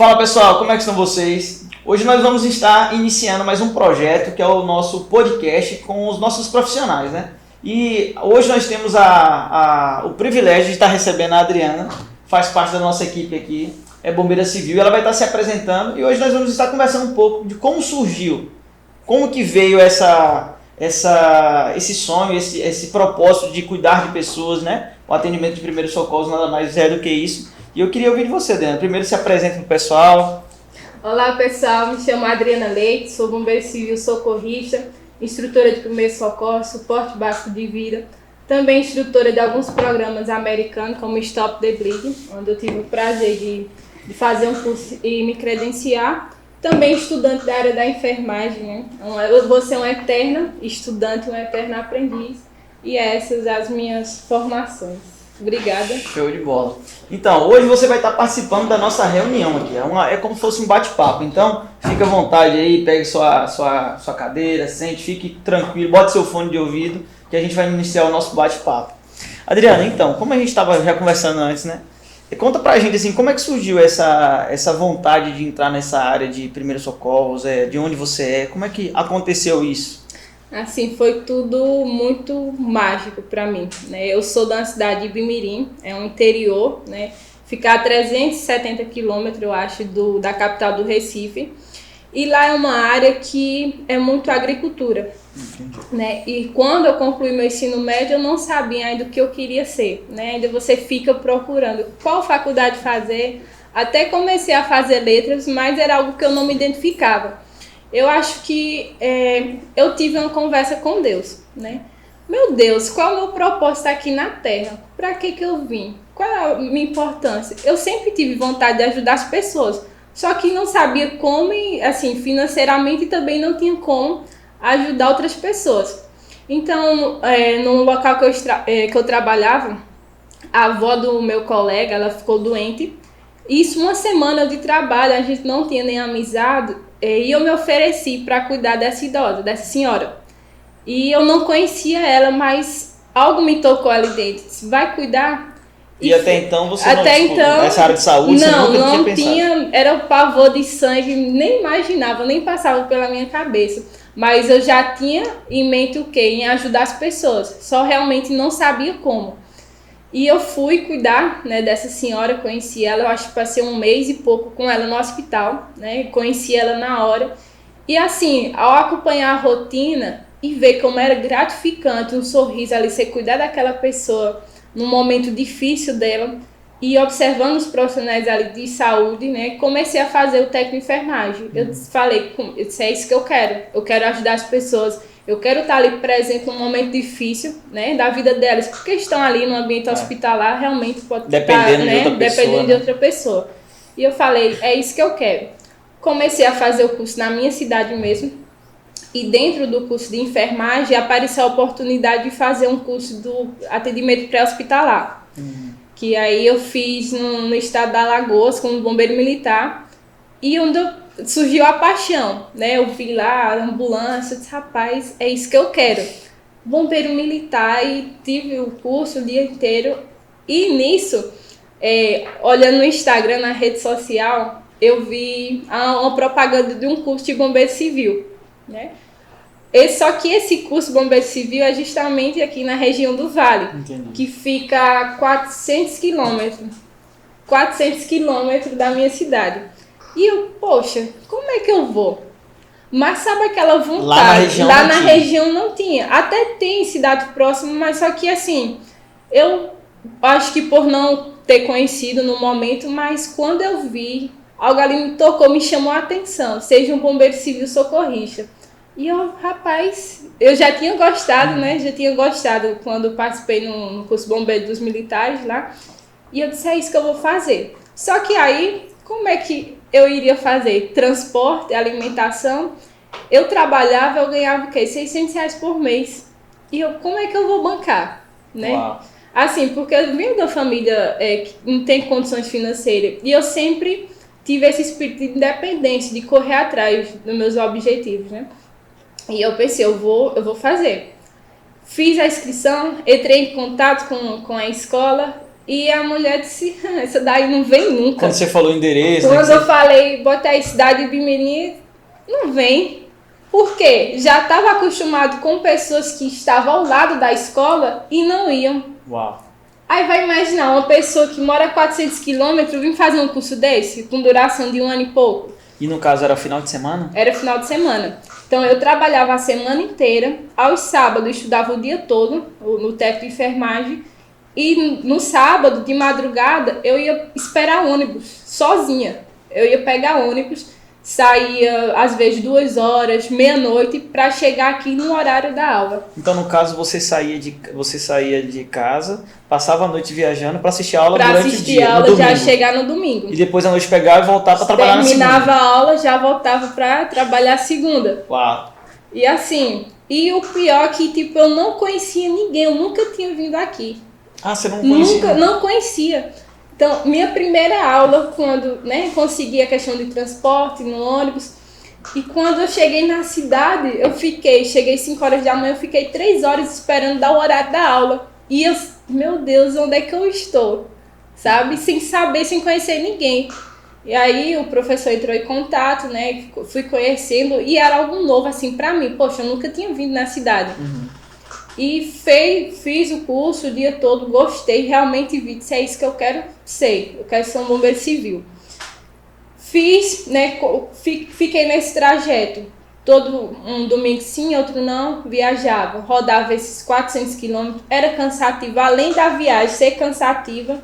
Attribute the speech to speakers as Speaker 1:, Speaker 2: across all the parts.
Speaker 1: Fala pessoal, como é que estão vocês? Hoje nós vamos estar iniciando mais um projeto que é o nosso podcast com os nossos profissionais, né? E hoje nós temos o privilégio de estar recebendo a Adriana, faz parte da nossa equipe aqui, é bombeira civil, ela vai estar se apresentando e hoje nós vamos estar conversando um pouco de como surgiu, como que veio esse sonho, esse propósito de cuidar de pessoas, né? O atendimento de primeiros socorros nada mais é do que isso. E eu queria ouvir de você, Adriana. Primeiro se apresenta para o pessoal.
Speaker 2: Olá pessoal, me chamo Adriana Leite, sou bombeira civil socorrista, instrutora de primeiros socorros, suporte básico de vida, também instrutora de alguns programas americanos como Stop the Bleeding, onde eu tive o prazer de fazer um curso e me credenciar. Também estudante da área da enfermagem, né? Eu vou ser uma eterna estudante, uma eterna aprendiz, e essas as minhas formações. Obrigada.
Speaker 1: Show de bola. Então, hoje você vai estar participando da nossa reunião aqui. É como se fosse um bate-papo. Então, fique à vontade aí, pegue sua cadeira, sente, fique tranquilo, bote seu fone de ouvido, que a gente vai iniciar o nosso bate-papo. Adriana, então, como a gente estava já conversando antes, né? Conta pra gente, assim, como é que surgiu essa vontade de entrar nessa área de primeiros socorros, de onde você é, como é que aconteceu isso?
Speaker 2: Assim, foi tudo muito mágico para mim, né? Eu sou da cidade de Ibimirim, é um interior, né? Fica a 370 quilômetros, eu acho, da capital do Recife. E lá é uma área que é muito agricultura, né? E quando eu concluí meu ensino médio, eu não sabia ainda o que eu queria ser, né? Ainda você fica procurando qual faculdade fazer. Até comecei a fazer letras, mas era algo que eu não me identificava. Eu acho que eu tive uma conversa com Deus, né? Meu Deus, qual é o meu propósito aqui na Terra? Para que eu vim? Qual é a minha importância? Eu sempre tive vontade de ajudar as pessoas, só que não sabia como, assim, financeiramente também não tinha como ajudar outras pessoas. Então, no local que eu trabalhava, a avó do meu colega, ela ficou doente. Isso, uma semana de trabalho, a gente não tinha nem amizade, e eu me ofereci para cuidar dessa idosa, dessa senhora. E eu não conhecia ela, mas algo me tocou ali dentro. Disse, vai cuidar?
Speaker 1: E até então você nessa área de saúde, você nunca tinha pensado?
Speaker 2: Era o pavor de sangue, nem imaginava, nem passava pela minha cabeça. Mas eu já tinha em mente o quê? Em ajudar as pessoas, só realmente não sabia como. E eu fui cuidar, né, dessa senhora, conheci ela, eu acho que passei um mês e pouco com ela no hospital, né, conheci ela na hora. E assim, ao acompanhar a rotina e ver como era gratificante um sorriso ali, você cuidar daquela pessoa num momento difícil dela, e observando os profissionais ali de saúde, né, comecei a fazer o técnico de enfermagem. Eu disse, é isso que eu quero ajudar as pessoas. Eu quero estar ali presente num momento difícil, né, da vida delas, porque estão ali no ambiente hospitalar, realmente pode
Speaker 1: dependendo
Speaker 2: estar, de outra pessoa. E eu falei, é isso que eu quero. Comecei a fazer o curso na minha cidade mesmo, e dentro do curso de enfermagem apareceu a oportunidade de fazer um curso do atendimento pré-hospitalar, que aí eu fiz no estado da Alagoas, como bombeiro militar, e onde surgiu a paixão, né? Eu vi lá a ambulância, eu disse, rapaz, é isso que eu quero. Bombeiro militar, e tive o curso o dia inteiro. E nisso, olhando no Instagram, na rede social, eu vi uma propaganda de um curso de bombeiro civil, né? Só que esse curso bombeiro civil é justamente aqui na região do Vale.
Speaker 1: Entendi.
Speaker 2: Que fica a 400 quilômetros da minha cidade. E eu, poxa, como é que eu vou? Mas sabe aquela vontade? Lá na região não tinha. Até tem cidade próxima, mas só que assim, eu acho que por não ter conhecido no momento, mas quando eu vi, algo ali me tocou, me chamou a atenção. Seja um bombeiro civil socorrista. E eu, rapaz, eu já tinha gostado, né? Já tinha gostado quando participei no curso bombeiro dos militares lá. E eu disse, é isso que eu vou fazer. Só que aí, como é que eu iria fazer? Transporte, alimentação. Eu trabalhava, eu ganhava o quê? R$600 por mês. E eu, como é que eu vou bancar? Né?
Speaker 1: Uau.
Speaker 2: Assim, porque eu venho da família que não tem condições financeiras. E eu sempre tive esse espírito de independência, de correr atrás dos meus objetivos, né? E eu pensei, eu vou fazer. Fiz a inscrição, entrei em contato com a escola E a mulher disse, essa daí não vem nunca.
Speaker 1: Quando você falou endereço...
Speaker 2: Quando eu falei, bota aí cidade de Ibimirim, não vem. Por quê? Já estava acostumado com pessoas que estavam ao lado da escola e não iam.
Speaker 1: Uau.
Speaker 2: Aí vai imaginar, uma pessoa que mora a 400 quilômetros vir fazer um curso desse, com duração de 1 ano e pouco.
Speaker 1: E no caso era final de semana?
Speaker 2: Era final de semana. Então eu trabalhava a semana inteira, aos sábados eu estudava o dia todo, no técnico de enfermagem, e no sábado, de madrugada, eu ia esperar ônibus, sozinha. Eu ia pegar ônibus, saía às vezes 2 horas, meia-noite, para chegar aqui no horário da aula.
Speaker 1: Então, no caso, você saía de casa, passava a noite viajando para assistir a aula
Speaker 2: pra
Speaker 1: durante
Speaker 2: assistir
Speaker 1: o dia,
Speaker 2: a aula, já chegar no domingo.
Speaker 1: E depois à noite pegar e voltar para trabalhar na segunda.
Speaker 2: Terminava a aula, já voltava para trabalhar a segunda.
Speaker 1: Uau.
Speaker 2: E assim, e o pior é que tipo, eu não conhecia ninguém, eu nunca tinha vindo aqui.
Speaker 1: Ah, você não conhecia?
Speaker 2: Não conhecia. Então, minha primeira aula, quando consegui a questão de transporte no ônibus, e quando eu cheguei na cidade, cheguei 5 horas da manhã, eu fiquei 3 horas esperando dar o horário da aula. E eu, meu Deus, onde é que eu estou? Sabe? Sem saber, sem conhecer ninguém. E aí o professor entrou em contato, né? Fui conhecendo, e era algo novo assim pra mim. Poxa, eu nunca tinha vindo na cidade.
Speaker 1: Uhum.
Speaker 2: E fiz o curso o dia todo, gostei, realmente vi que é isso que eu quero ser. Eu quero ser um bombeiro civil. Fiz, né, fiquei nesse trajeto. Todo um domingo sim, outro não, viajava. Rodava esses 400 quilômetros, era cansativo. Além da viagem ser cansativa,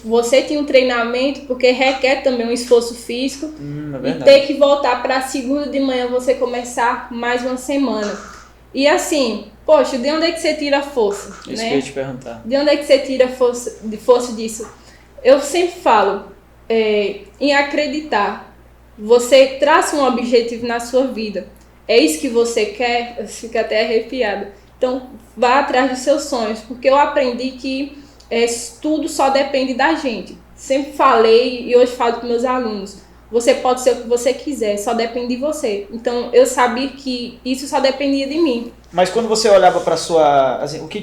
Speaker 2: você tinha um treinamento, porque requer também um esforço físico.
Speaker 1: É
Speaker 2: e ter que voltar para segunda de manhã, você começar mais uma semana. E assim, poxa, de onde é que você tira a força?
Speaker 1: Isso
Speaker 2: né?
Speaker 1: que eu ia te perguntar.
Speaker 2: De onde é que você tira a força disso? Eu sempre falo em acreditar. Você traça um objetivo na sua vida. É isso que você quer? Eu fico até arrepiada. Então, vá atrás dos seus sonhos, porque eu aprendi que tudo só depende da gente. Sempre falei e hoje falo com meus alunos. Você pode ser o que você quiser, só depende de você. Então, eu sabia que isso só dependia de mim.
Speaker 1: Mas quando você olhava para sua... Assim, o que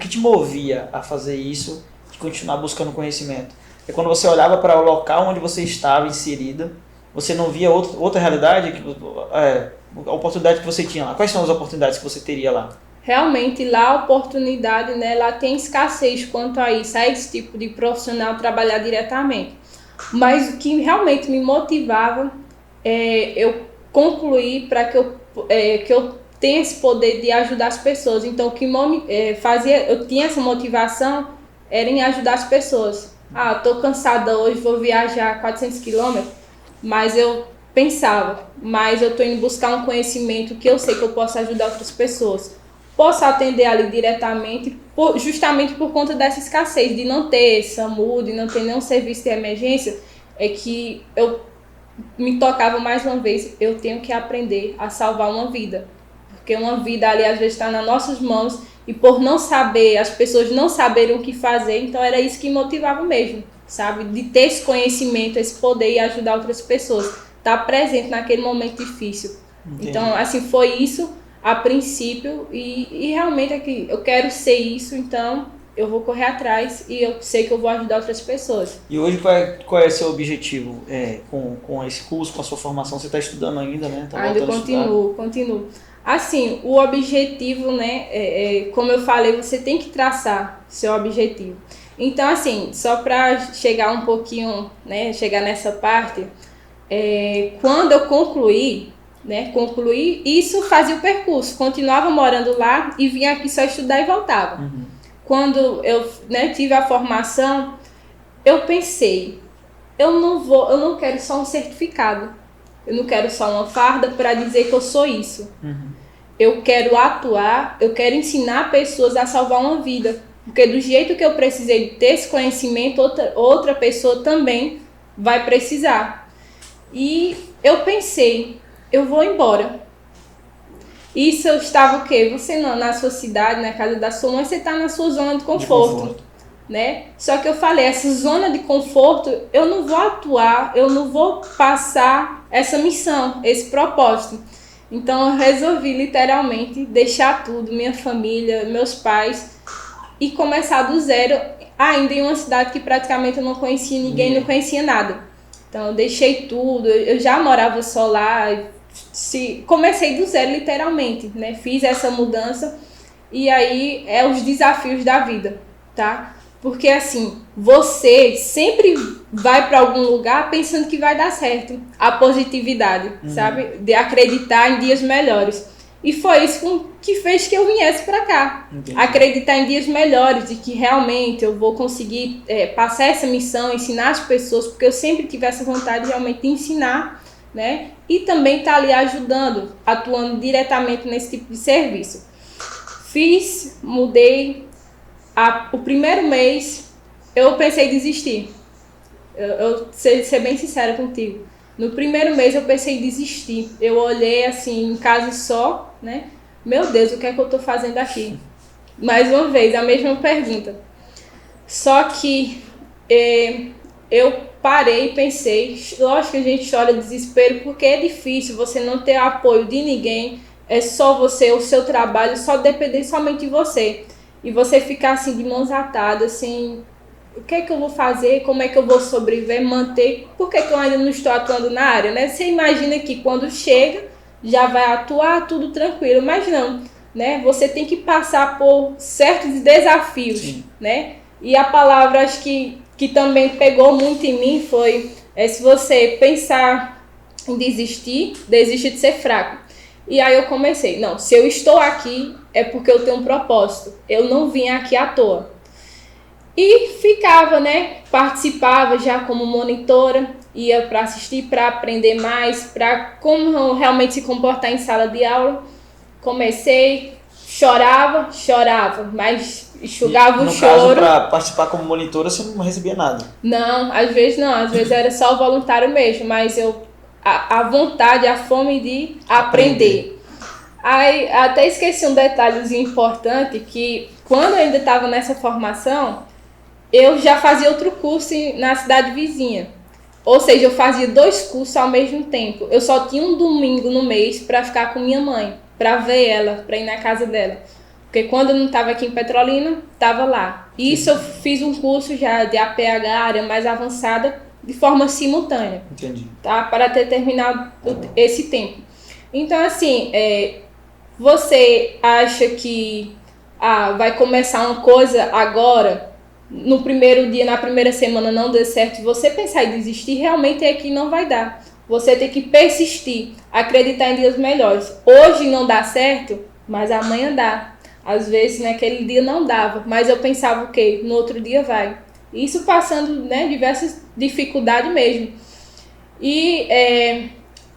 Speaker 1: te movia a fazer isso, de continuar buscando conhecimento? É quando você olhava para o local onde você estava inserida, você não via outra realidade, a oportunidade que você tinha lá. Quais são as oportunidades que você teria lá?
Speaker 2: Realmente, lá a oportunidade, né, lá tem escassez quanto a isso, a esse tipo de profissional trabalhar diretamente. Mas o que realmente me motivava eu concluir para que eu tenha esse poder de ajudar as pessoas. Então, o que eu tinha essa motivação era em ajudar as pessoas. Estou cansada hoje, vou viajar 400 quilômetros, mas eu pensava, mas eu estou indo buscar um conhecimento que eu sei que eu posso ajudar outras pessoas. Posso atender ali diretamente, justamente por conta dessa escassez, de não ter SAMU, de não ter nenhum serviço de emergência, é que eu me tocava mais uma vez, eu tenho que aprender a salvar uma vida. Porque uma vida ali às vezes está nas nossas mãos, e por não saber, as pessoas não saberem o que fazer, então era isso que me motivava mesmo, sabe? De ter esse conhecimento, esse poder e ajudar outras pessoas, estar presente naquele momento difícil. Entendi. Então, assim, foi isso a princípio, e realmente é que eu quero ser isso, então eu vou correr atrás e eu sei que eu vou ajudar outras pessoas.
Speaker 1: E hoje qual é o seu objetivo com esse curso, com a sua formação? Você está estudando ainda, né?
Speaker 2: Ainda continuo. Assim, o objetivo, né, como eu falei, você tem que traçar seu objetivo. Então, assim, só para chegar um pouquinho, né, chegar nessa parte, quando eu concluí isso, fazia o percurso, continuava morando lá e vinha aqui só estudar e voltava. Uhum. Quando eu tive a formação, eu pensei, eu não quero só um certificado, eu não quero só uma farda para dizer que eu sou isso. Uhum. Eu quero atuar, eu quero ensinar pessoas a salvar uma vida, porque do jeito que eu precisei ter esse conhecimento, outra pessoa também vai precisar. E eu pensei, eu vou embora. Isso eu estava o quê? Você não, na sua cidade, na casa da sua mãe, você está na sua zona de conforto. Né? Só que eu falei, essa zona de conforto, eu não vou atuar, eu não vou passar essa missão, esse propósito. Então eu resolvi literalmente deixar tudo, minha família, meus pais, e começar do zero ainda em uma cidade que praticamente eu não conhecia ninguém, não conhecia nada. Então eu deixei tudo, eu já morava só lá, comecei do zero literalmente, né? Fiz essa mudança e aí é os desafios da vida, tá? Porque assim, você sempre vai para algum lugar pensando que vai dar certo. A positividade, sabe? De acreditar em dias melhores. E foi isso que fez que eu viesse para cá. Entendi. Acreditar em dias melhores, de que realmente eu vou conseguir passar essa missão, ensinar as pessoas, porque eu sempre tive essa vontade realmente de ensinar, né? E também estar ali ajudando, atuando diretamente nesse tipo de serviço. Mudei. O primeiro mês eu pensei em desistir. Eu ser bem sincera contigo. No primeiro mês eu pensei em desistir. Eu olhei assim em casa só, né? Meu Deus, o que é que eu tô fazendo aqui? Mais uma vez, a mesma pergunta. Só que eu parei e pensei, lógico que a gente chora de desespero porque é difícil você não ter apoio de ninguém. É só você, o seu trabalho, só depender somente de você. E você ficar assim de mãos atadas, assim, o que é que eu vou fazer, como é que eu vou sobreviver, manter, por que eu ainda não estou atuando na área, né? Você imagina que quando chega, já vai atuar tudo tranquilo, mas não, né? Você tem que passar por certos desafios, sim, né? E a palavra, acho que também pegou muito em mim foi, se você pensar em desistir, desiste de ser fraco. E aí eu comecei, não, se eu estou aqui é porque eu tenho um propósito, eu não vim aqui à toa. E ficava, né, participava já como monitora, ia para assistir, para aprender mais, para como realmente se comportar em sala de aula. Comecei, chorava, mas enxugava o choro.
Speaker 1: No caso, para participar como monitora, você não recebia nada?
Speaker 2: Não, às vezes era só voluntário mesmo, mas a vontade, a fome de aprender. Aí, até esqueci um detalhezinho importante, que quando eu ainda estava nessa formação, eu já fazia outro curso na cidade vizinha. Ou seja, eu fazia 2 cursos ao mesmo tempo. Eu só tinha um domingo no mês para ficar com minha mãe, para ver ela, para ir na casa dela. Porque quando eu não estava aqui em Petrolina, estava lá. E isso eu fiz um curso já de APH, área mais avançada, de forma simultânea.
Speaker 1: Entendi.
Speaker 2: Tá? Para ter terminado esse tempo. Então, assim, você acha que vai começar uma coisa agora, no primeiro dia, na primeira semana não deu certo, você pensar em desistir, realmente é que não vai dar. Você tem que persistir, acreditar em dias melhores. Hoje não dá certo, mas amanhã dá. Às vezes naquele dia não dava, mas eu pensava o quê? No outro dia vai. Isso passando, né, diversas dificuldades mesmo. E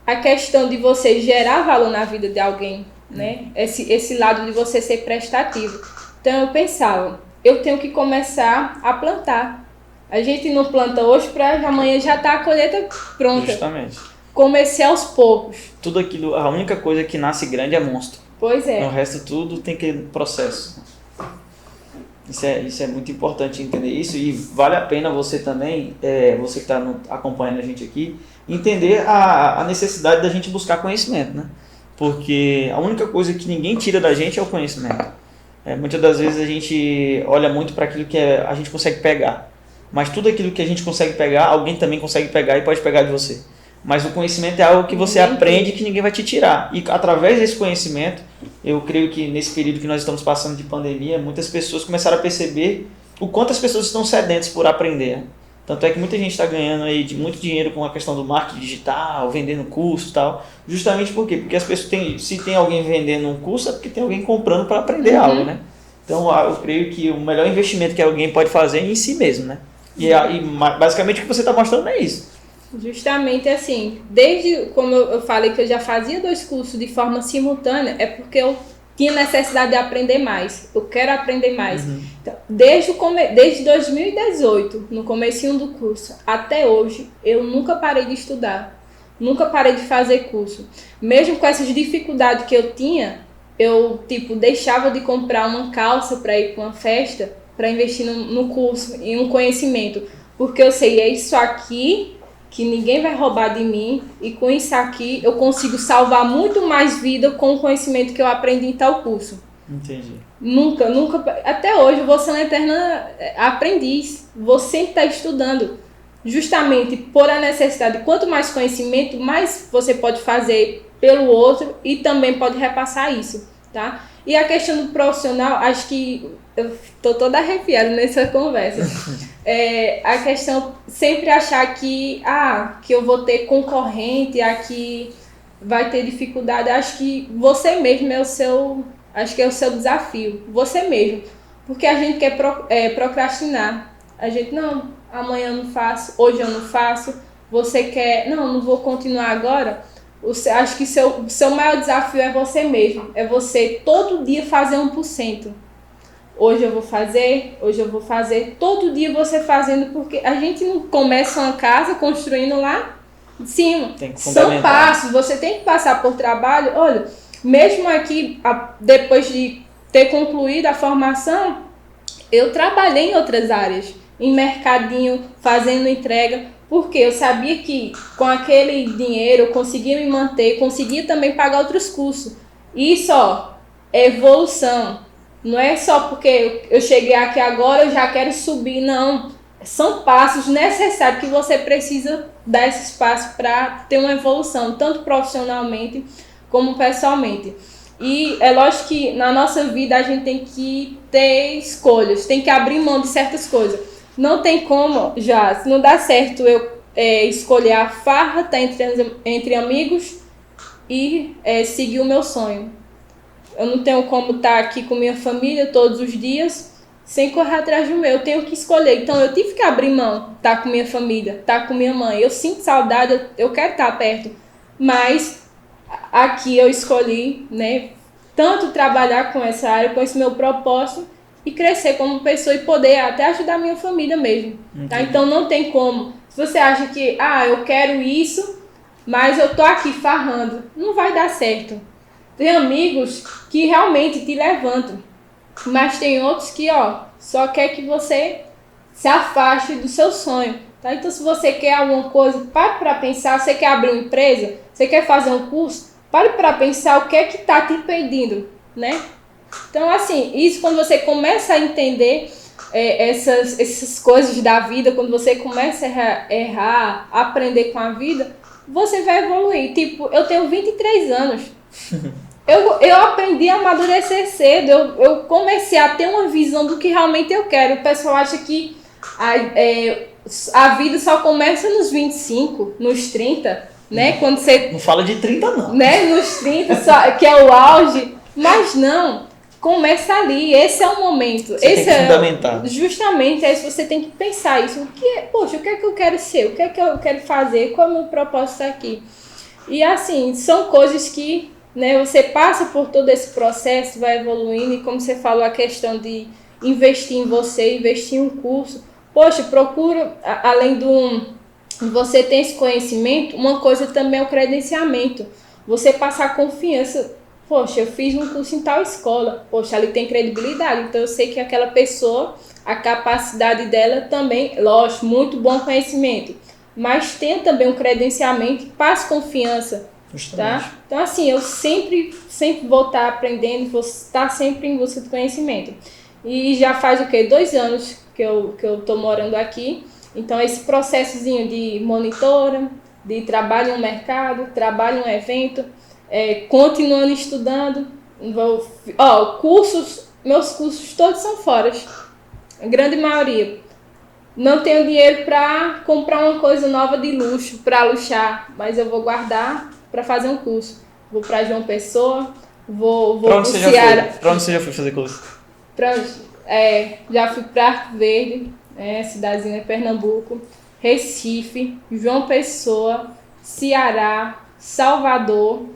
Speaker 2: a questão de você gerar valor na vida de alguém, né? Esse lado de você ser prestativo. Então eu pensava, eu tenho que começar a plantar. A gente não planta hoje para amanhã já tá a colheita pronta.
Speaker 1: Justamente.
Speaker 2: Comecei aos poucos.
Speaker 1: Tudo aquilo, a única coisa que nasce grande é monstro.
Speaker 2: Pois é.
Speaker 1: O resto tudo tem que processo. Isso é muito importante entender isso, e vale a pena você também, você que está acompanhando a gente aqui, entender a necessidade da gente buscar conhecimento, né? Porque a única coisa que ninguém tira da gente é o conhecimento. Muitas das vezes a gente olha muito para aquilo que a gente consegue pegar, mas tudo aquilo que a gente consegue pegar, alguém também consegue pegar e pode pegar de você. Mas o conhecimento é algo que você aprende que ninguém vai te tirar. E através desse conhecimento, eu creio que nesse período que nós estamos passando de pandemia, muitas pessoas começaram a perceber o quanto as pessoas estão sedentas por aprender. Tanto é que muita gente está ganhando aí muito dinheiro com a questão do marketing digital, vendendo curso e tal. Justamente por quê? Porque as pessoas se tem alguém vendendo um curso, é porque tem alguém comprando para aprender algo, né? Então eu creio que o melhor investimento que alguém pode fazer é em si mesmo, né? E basicamente o que você está mostrando é isso.
Speaker 2: Justamente assim, desde como eu falei que eu já fazia 2 cursos de forma simultânea, é porque eu tinha necessidade de aprender mais, eu quero aprender mais. Então, desde 2018, no comecinho do curso, até hoje, eu nunca parei de estudar, nunca parei de fazer curso. Mesmo com essas dificuldades que eu tinha, eu deixava de comprar uma calça para ir para uma festa, para investir no curso, em um conhecimento, porque eu sei, é isso aqui que ninguém vai roubar de mim, e com isso aqui eu consigo salvar muito mais vida com o conhecimento que eu aprendi em tal curso.
Speaker 1: Entendi.
Speaker 2: Nunca, até hoje, eu vou ser uma eterna aprendiz. Vou sempre estar estudando. Justamente por a necessidade. Quanto mais conhecimento, mais você pode fazer pelo outro e também pode repassar isso, tá? E a questão do profissional, acho que eu tô toda arrepiada nessa conversa. A questão sempre achar que eu vou ter concorrente, aqui vai ter dificuldade. Acho que você mesmo é o seu desafio, você mesmo. Porque a gente quer procrastinar. A gente, não, amanhã eu não faço, hoje eu não faço. Você quer, não vou continuar agora. Acho que seu maior desafio é você mesmo. É você todo dia fazer 1%. Hoje eu vou fazer. Todo dia você fazendo, porque a gente não começa uma casa construindo lá de cima. São passos, você tem que passar por trabalho. Olha, mesmo aqui, depois de ter concluído a formação, eu trabalhei em outras áreas. Em mercadinho, fazendo entrega. Porque eu sabia que com aquele dinheiro eu conseguia me manter, conseguia também pagar outros cursos. Isso, é evolução. Não é só porque eu cheguei aqui agora, eu já quero subir, não. São passos necessários que você precisa dar esse espaço para ter uma evolução, tanto profissionalmente como pessoalmente. E é lógico que na nossa vida a gente tem que ter escolhas, tem que abrir mão de certas coisas. Não tem como, se não dá certo eu escolher a farra, tá entre amigos e seguir o meu sonho. Eu não tenho como estar aqui com minha família todos os dias sem correr atrás do meu. Eu tenho que escolher. Então eu tive que abrir mão, estar com minha família, estar com minha mãe. Eu sinto saudade, eu quero estar perto. Mas aqui eu escolhi, né, tanto trabalhar com essa área, com esse meu propósito, e crescer como pessoa e poder até ajudar a minha família mesmo. Tá? Então não tem como. Se você acha que, eu quero isso, mas eu tô aqui farrando, não vai dar certo. Tem amigos que realmente te levantam, mas tem outros que, só quer que você se afaste do seu sonho. Tá? Então se você quer alguma coisa, pare para pensar. Você quer abrir uma empresa? Você quer fazer um curso? Pare para pensar o que é que está te impedindo, né? Então, assim, isso quando você começa a entender essas coisas da vida, quando você começa a errar, aprender com a vida, você vai evoluir. Tipo, eu tenho 23 anos. Eu aprendi a amadurecer cedo. Eu comecei a ter uma visão do que realmente eu quero. O pessoal acha que a vida só começa nos 25, nos 30, né? Quando você...
Speaker 1: Não fala de 30, não.
Speaker 2: Né? Nos 30, que é o auge. Mas não. Começa ali, esse é o momento.
Speaker 1: Você tem que fundamentar.
Speaker 2: Justamente, você tem que pensar isso. O que é que eu quero ser? O que é que eu quero fazer? Qual é o meu propósito aqui? E assim, são coisas que, né, você passa por todo esse processo, vai evoluindo. E como você falou, a questão de investir em você, investir em um curso. Poxa, procura, além você ter esse conhecimento, uma coisa também é o credenciamento. Você passar confiança. Poxa, eu fiz um curso em tal escola. Poxa, ali tem credibilidade. Então eu sei que aquela pessoa, a capacidade dela também, lógico, muito bom conhecimento. Mas tem também um credenciamento que passa confiança. Tá? Então assim, eu sempre vou estar aprendendo, vou estar sempre em busca de conhecimento. E já faz 2 anos que eu tô morando aqui. Então esse processozinho de monitora, de trabalho no mercado, trabalho no evento, continuando estudando, meus cursos todos são fora, a grande maioria. Não tenho dinheiro para comprar uma coisa nova de luxo, para luxar, mas eu vou guardar para fazer um curso. Vou para João Pessoa, vou
Speaker 1: para onde você já foi? Para onde você já foi fazer curso?
Speaker 2: Já fui para Arco Verde, cidadezinha de Pernambuco, Recife, João Pessoa, Ceará, Salvador.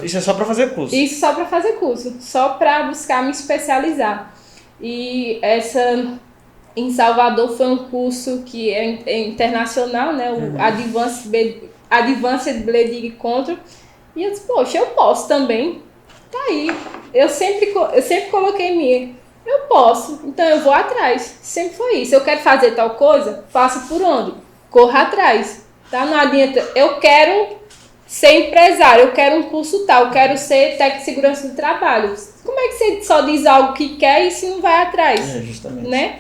Speaker 1: Isso é só para fazer curso?
Speaker 2: Isso só para fazer curso, só para buscar me especializar. E em Salvador foi um curso que é internacional, né? O Advanced Bleeding Control. E eu disse, poxa, eu posso também. Tá aí. Eu sempre coloquei minha. Eu posso, então eu vou atrás. Sempre foi isso. Eu quero fazer tal coisa, faça por onde? Corra atrás. Tá? Não adianta. Eu quero ser empresário, eu quero um curso tal, eu quero ser técnico de segurança do trabalho. como é que você só diz algo que quer e se não vai atrás?
Speaker 1: Justamente.
Speaker 2: Né?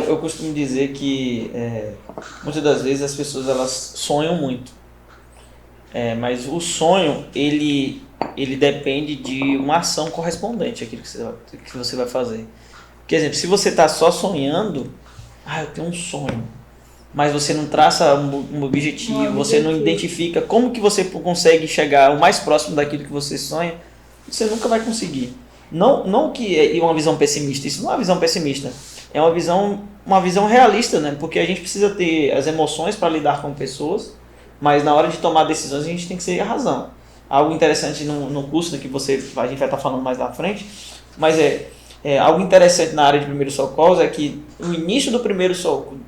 Speaker 1: Eu costumo dizer que muitas das vezes as pessoas elas sonham muito. Mas o sonho, ele depende de uma ação correspondente àquilo que você vai fazer. Por exemplo, se você está só sonhando, eu tenho um sonho, mas você não traça um objetivo, você não identifica como que você consegue chegar o mais próximo daquilo que você sonha, você nunca vai conseguir. Não que é uma visão pessimista, isso não é uma visão pessimista, é uma visão realista, né? Porque a gente precisa ter as emoções para lidar com pessoas, mas na hora de tomar decisões a gente tem que ser a razão. Algo interessante no curso, né, que a gente vai estar falando mais na frente, mas algo interessante na área de primeiros socorros é que o início do primeiro socorro,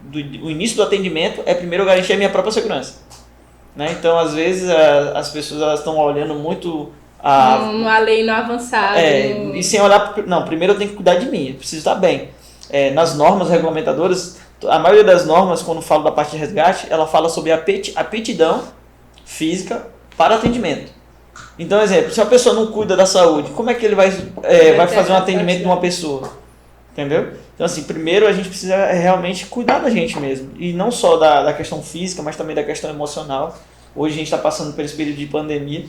Speaker 1: o início do atendimento é primeiro eu garantir a minha própria segurança. Né? Então, às vezes, as pessoas estão olhando muito
Speaker 2: no além, no avançado.
Speaker 1: E sem olhar... Não, primeiro eu tenho que cuidar de mim, eu preciso estar bem. Nas normas regulamentadoras, a maioria das normas, quando falo da parte de resgate, ela fala sobre a aptidão física para atendimento. Então, exemplo, se a pessoa não cuida da saúde, como é que ele vai fazer um atendimento de uma pessoa? Entendeu? Então, assim, primeiro a gente precisa realmente cuidar da gente mesmo. E não só da questão física, mas também da questão emocional. Hoje a gente está passando por esse período de pandemia.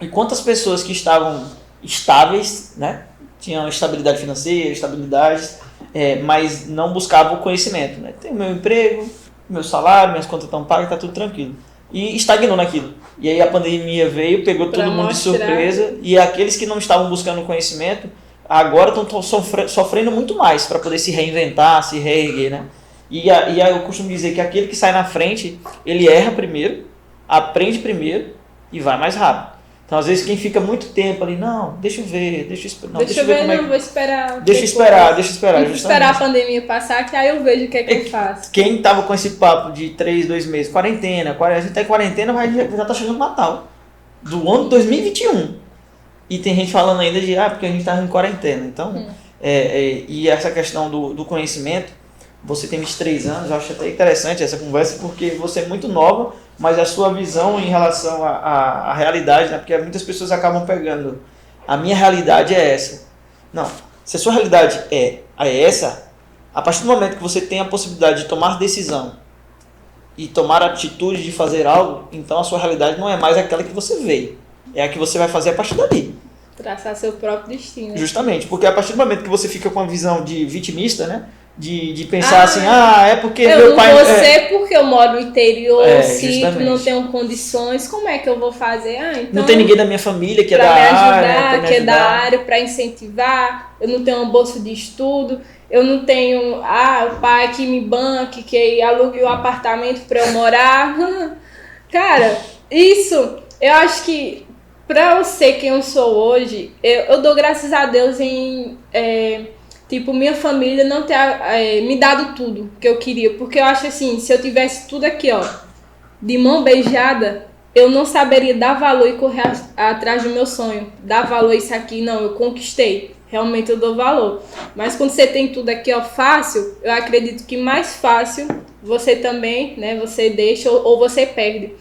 Speaker 1: E quantas pessoas que estavam estáveis, né? Tinham estabilidade financeira, mas não buscavam o conhecimento. Né? Tenho meu emprego, meu salário, minhas contas estão pagas, está tudo tranquilo. E estagnou naquilo. E aí a pandemia veio, pegou todo mundo de surpresa, e aqueles que não estavam buscando conhecimento, agora estão sofrendo muito mais para poder se reinventar, se reerguer, né? E aí eu costumo dizer que aquele que sai na frente, ele erra primeiro, aprende primeiro e vai mais rápido. Então, às vezes, quem fica muito tempo ali, não, deixa eu ver, vou esperar. Deixa eu
Speaker 2: esperar a pandemia passar, que aí eu vejo o que é que eu faço.
Speaker 1: Quem tava com esse papo de 3, 2 meses, quarentena, a gente tá em quarentena, já tá chegando o Natal, do ano 2021. E tem gente falando ainda de, porque a gente tá em quarentena. Então, e essa questão do conhecimento, você tem 23 anos, eu acho até interessante essa conversa, porque você é muito nova, mas a sua visão em relação à realidade, né? Porque muitas pessoas acabam pegando, a minha realidade é essa. Não, se a sua realidade é essa, a partir do momento que você tem a possibilidade de tomar decisão e tomar atitude de fazer algo, então a sua realidade não é mais aquela que você veio, é a que você vai fazer a partir dali.
Speaker 2: Traçar seu próprio destino.
Speaker 1: Justamente, porque a partir do momento que você fica com a visão de vitimista, né? De pensar assim, é porque meu pai...
Speaker 2: Eu não vou ser porque eu moro no interior, sítio, não tenho condições, como é que eu vou fazer? Então,
Speaker 1: não tem ninguém da minha família que é da área,
Speaker 2: que é da área, para incentivar, eu não tenho uma bolsa de estudo, eu não tenho o pai que me banque, que alugue o apartamento para eu morar. Cara, isso, eu acho que para eu ser quem eu sou hoje, eu dou graças a Deus em... minha família não ter me dado tudo que eu queria. Porque eu acho assim, se eu tivesse tudo aqui, de mão beijada, eu não saberia dar valor e correr atrás do meu sonho. Dar valor a isso aqui, não, eu conquistei. Realmente eu dou valor. Mas quando você tem tudo aqui, fácil, eu acredito que mais fácil você também, né, você deixa ou você perde.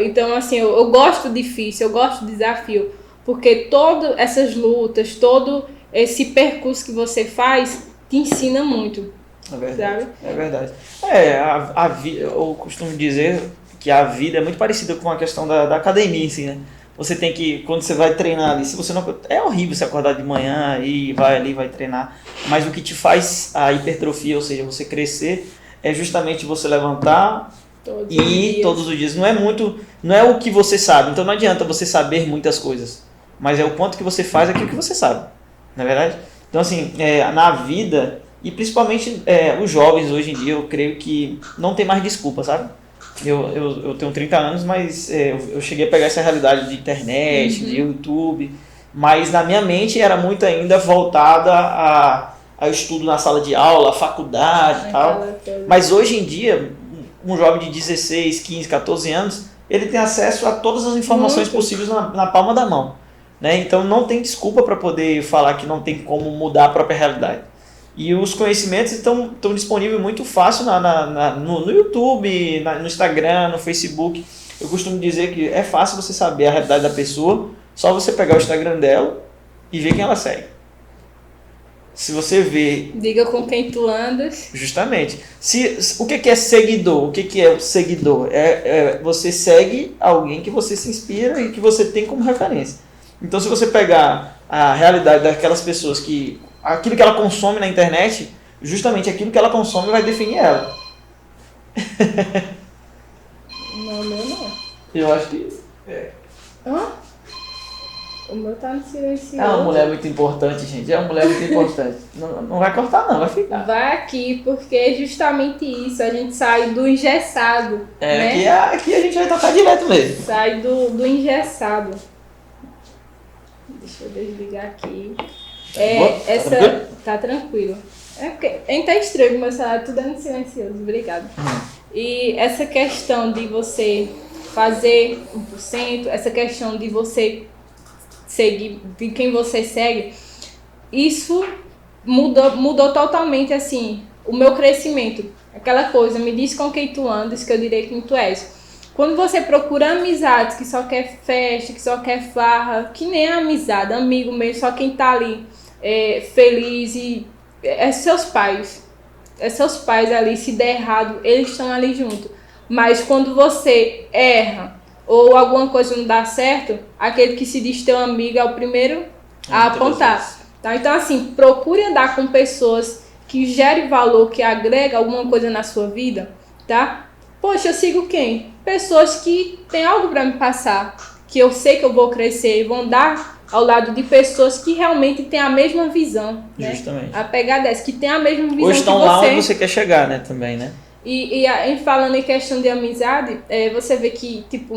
Speaker 2: Então, assim, eu gosto difícil, eu gosto de desafio. Porque todas essas lutas, todo... esse percurso que você faz te ensina muito.
Speaker 1: É verdade.
Speaker 2: Sabe?
Speaker 1: É verdade. Eu costumo dizer que a vida é muito parecida com a questão da academia, assim, né? Você tem que, quando você vai treinar ali, se você não... É horrível você acordar de manhã e vai ali, vai treinar. Mas o que te faz a hipertrofia, ou seja, você crescer, é justamente você levantar todos os dias. Não é o que você sabe. Então não adianta você saber muitas coisas. Mas é o quanto que você faz aquilo que você sabe. Não é verdade? Então, assim, na vida, e principalmente os jovens hoje em dia, eu creio que não tem mais desculpa, sabe? Eu tenho 30 anos, mas eu cheguei a pegar essa realidade de internet, de YouTube, mas na minha mente era muito ainda voltada ao estudo na sala de aula, faculdade e tal. Mas hoje em dia, um jovem de 16, 15, 14 anos, ele tem acesso a todas as informações possíveis na palma da mão. Né? Então não tem desculpa para poder falar que não tem como mudar a própria realidade. E os conhecimentos estão disponíveis muito fácil no YouTube, no Instagram, no Facebook. Eu costumo dizer que é fácil você saber a realidade da pessoa, só você pegar o Instagram dela e vê quem ela segue. Se você vê...
Speaker 2: Diga com quem tu andas.
Speaker 1: Justamente. O que é seguidor? O que é o seguidor? Você segue alguém que você se inspira e que você tem como referência. Então, se você pegar a realidade daquelas pessoas que... Aquilo que ela consome na internet, justamente aquilo que ela consome vai definir ela.
Speaker 2: Não, meu não.
Speaker 1: Eu acho que...
Speaker 2: Hã? O meu tá no silencioso.
Speaker 1: É uma mulher muito importante, gente. É uma mulher muito importante. Não vai cortar, não. Vai ficar.
Speaker 2: Vai aqui, porque é justamente isso. A gente sai do engessado. Né?
Speaker 1: Aqui a gente vai tocar direto mesmo.
Speaker 2: Sai do engessado. Deixa eu desligar aqui.
Speaker 1: Tá tranquilo?
Speaker 2: Tá tranquilo. É porque ainda tá estranho, meu celular tudo é no silencioso. Obrigada. E essa questão de você fazer 1%, essa questão de você seguir, de quem você segue, isso mudou totalmente, assim, o meu crescimento. Aquela coisa, me diz com quem tu andas, que eu direi quem tu és. Quando você procura amizades que só quer festa, que só quer farra, que nem a amizade, amigo mesmo, só quem tá ali feliz e seus pais. Seus pais ali, se der errado, eles estão ali junto. Mas quando você erra ou alguma coisa não dá certo, aquele que se diz teu amigo é o primeiro a apontar. Tá? Então, assim, procure andar com pessoas que gerem valor, que agregam alguma coisa na sua vida, tá? Poxa, eu sigo quem? Pessoas que têm algo para me passar, que eu sei que eu vou crescer e vão andar ao lado de pessoas que realmente têm a mesma visão. Né?
Speaker 1: Justamente.
Speaker 2: A pegada dessa, que tem a mesma visão
Speaker 1: Hoje estão
Speaker 2: que você.
Speaker 1: lá onde você quer chegar, né, também, né?
Speaker 2: E falando em questão de amizade, você vê que, tipo,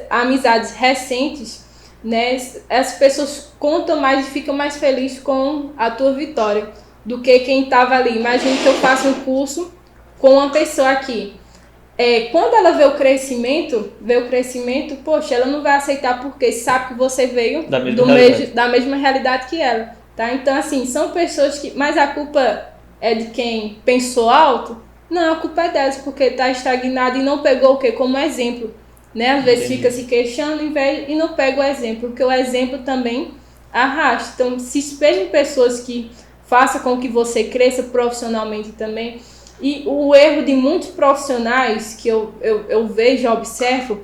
Speaker 2: amizades recentes, né, as pessoas contam mais e ficam mais felizes com a tua vitória do que quem estava ali. Imagina que eu faço um curso com uma pessoa aqui. Quando ela vê o crescimento, poxa, ela não vai aceitar porque sabe que você veio da mesma realidade que ela. Tá? Então, assim, são pessoas que... Mas a culpa é de quem pensou alto? Não, a culpa é delas, porque está estagnado e não pegou o quê? Como exemplo. Né? Às vezes fica se queixando e não pega o exemplo, porque o exemplo também arrasta. Então, se espelhe em pessoas que façam com que você cresça profissionalmente também. E o erro de muitos profissionais que eu vejo, observo,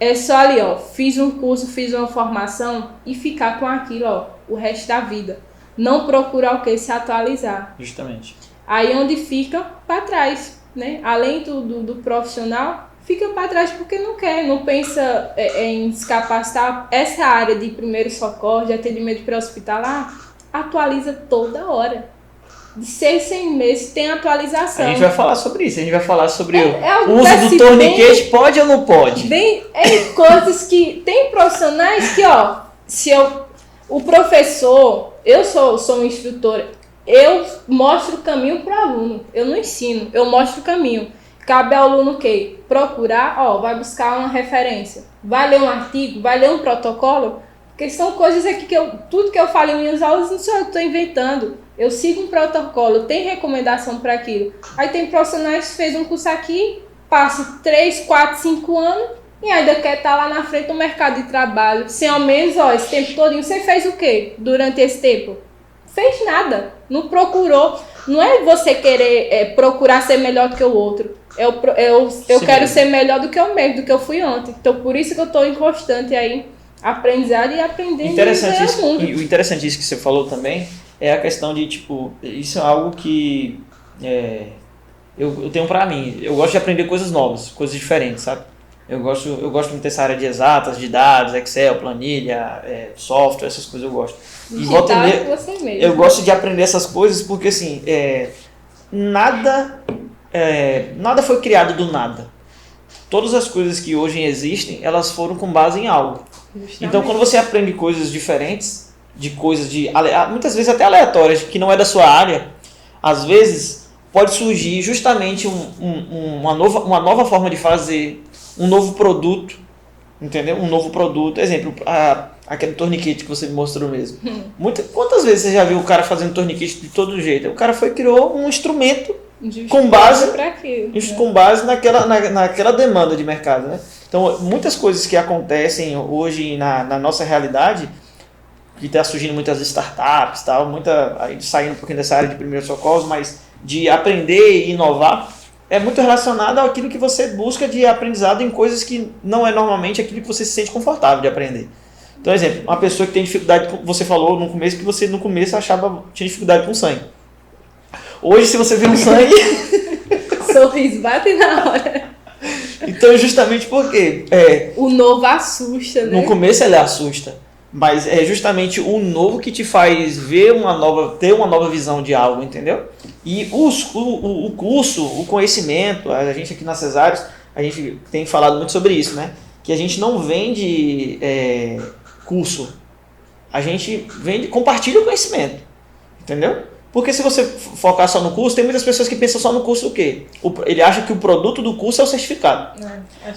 Speaker 2: é só ali, ó, fiz um curso, fiz uma formação e ficar com aquilo, ó, o resto da vida. Não procurar o que? Se atualizar.
Speaker 1: Justamente.
Speaker 2: Aí onde fica para trás, né? Além do profissional, fica para trás porque não quer, não pensa em se capacitar. Essa área de primeiro socorro, de atendimento pré-hospitalar, atualiza toda hora. De 6 em meses tem atualização.
Speaker 1: A gente vai falar sobre isso, a gente vai falar sobre o
Speaker 2: uso
Speaker 1: do torniquete, pode ou não pode?
Speaker 2: Coisas que tem profissionais que, ó, o professor, eu sou um instrutor, eu mostro o caminho para o aluno, eu não ensino, eu mostro o caminho. Cabe ao aluno o quê? Procurar, ó, vai buscar uma referência, vai ler um artigo, vai ler um protocolo, porque são coisas aqui que tudo que eu falo em minhas aulas não sou eu que estou inventando. Eu sigo um protocolo, tem recomendação para aquilo. Aí tem profissionais que fez um curso aqui, passa 3, 4, 5 anos e ainda quer estar lá na frente do mercado de trabalho. Sem ao menos, ó, esse tempo todinho, você fez o quê durante esse tempo? Fez nada, não procurou. Não é você querer procurar ser melhor do que o outro. Eu quero ser melhor do que eu mesmo, do que eu fui ontem. Então por isso que eu estou em constante aí, aprendizado e aprendendo.
Speaker 1: O interessante isso que você falou também é a questão de, tipo, isso é algo que eu tenho pra mim. Eu gosto de aprender coisas novas, coisas diferentes, sabe? Eu gosto muito dessa área de exatas, de dados, Excel, planilha, software, essas coisas eu gosto. Eu gosto de aprender essas coisas porque, assim, nada foi criado do nada. Todas as coisas que hoje existem, elas foram com base em algo. Justamente. Então, quando você aprende coisas diferentes, muitas vezes até aleatórias, que não é da sua área, às vezes pode surgir justamente uma nova forma de fazer, um novo produto, entendeu? Um novo produto. Exemplo, aquele torniquete que você me mostrou mesmo. Quantas vezes você já viu o cara fazendo torniquete de todo jeito? O cara criou um instrumento com base naquela demanda de mercado, né? Então, muitas coisas que acontecem hoje na nossa realidade que está surgindo muitas startups, tal, aí saindo um pouquinho dessa área de primeiros socorros, mas de aprender e inovar, é muito relacionado àquilo que você busca de aprendizado em coisas que não é normalmente aquilo que você se sente confortável de aprender. Então, exemplo, uma pessoa que tem dificuldade, você falou no começo que você no começo tinha dificuldade com sangue. Hoje, se você vê um sangue...
Speaker 2: Sorriso bate na hora.
Speaker 1: Então, justamente porque...
Speaker 2: o novo assusta, né?
Speaker 1: No começo ele assusta, mas é justamente o novo que te faz ter uma nova visão de algo, entendeu? E o curso, o conhecimento, a gente aqui na Cesáreos, a gente tem falado muito sobre isso, né? Que a gente não vende curso, a gente compartilha o conhecimento, entendeu? Porque se você focar só no curso, tem muitas pessoas que pensam só no curso o quê? Ele acha que o produto do curso é o certificado.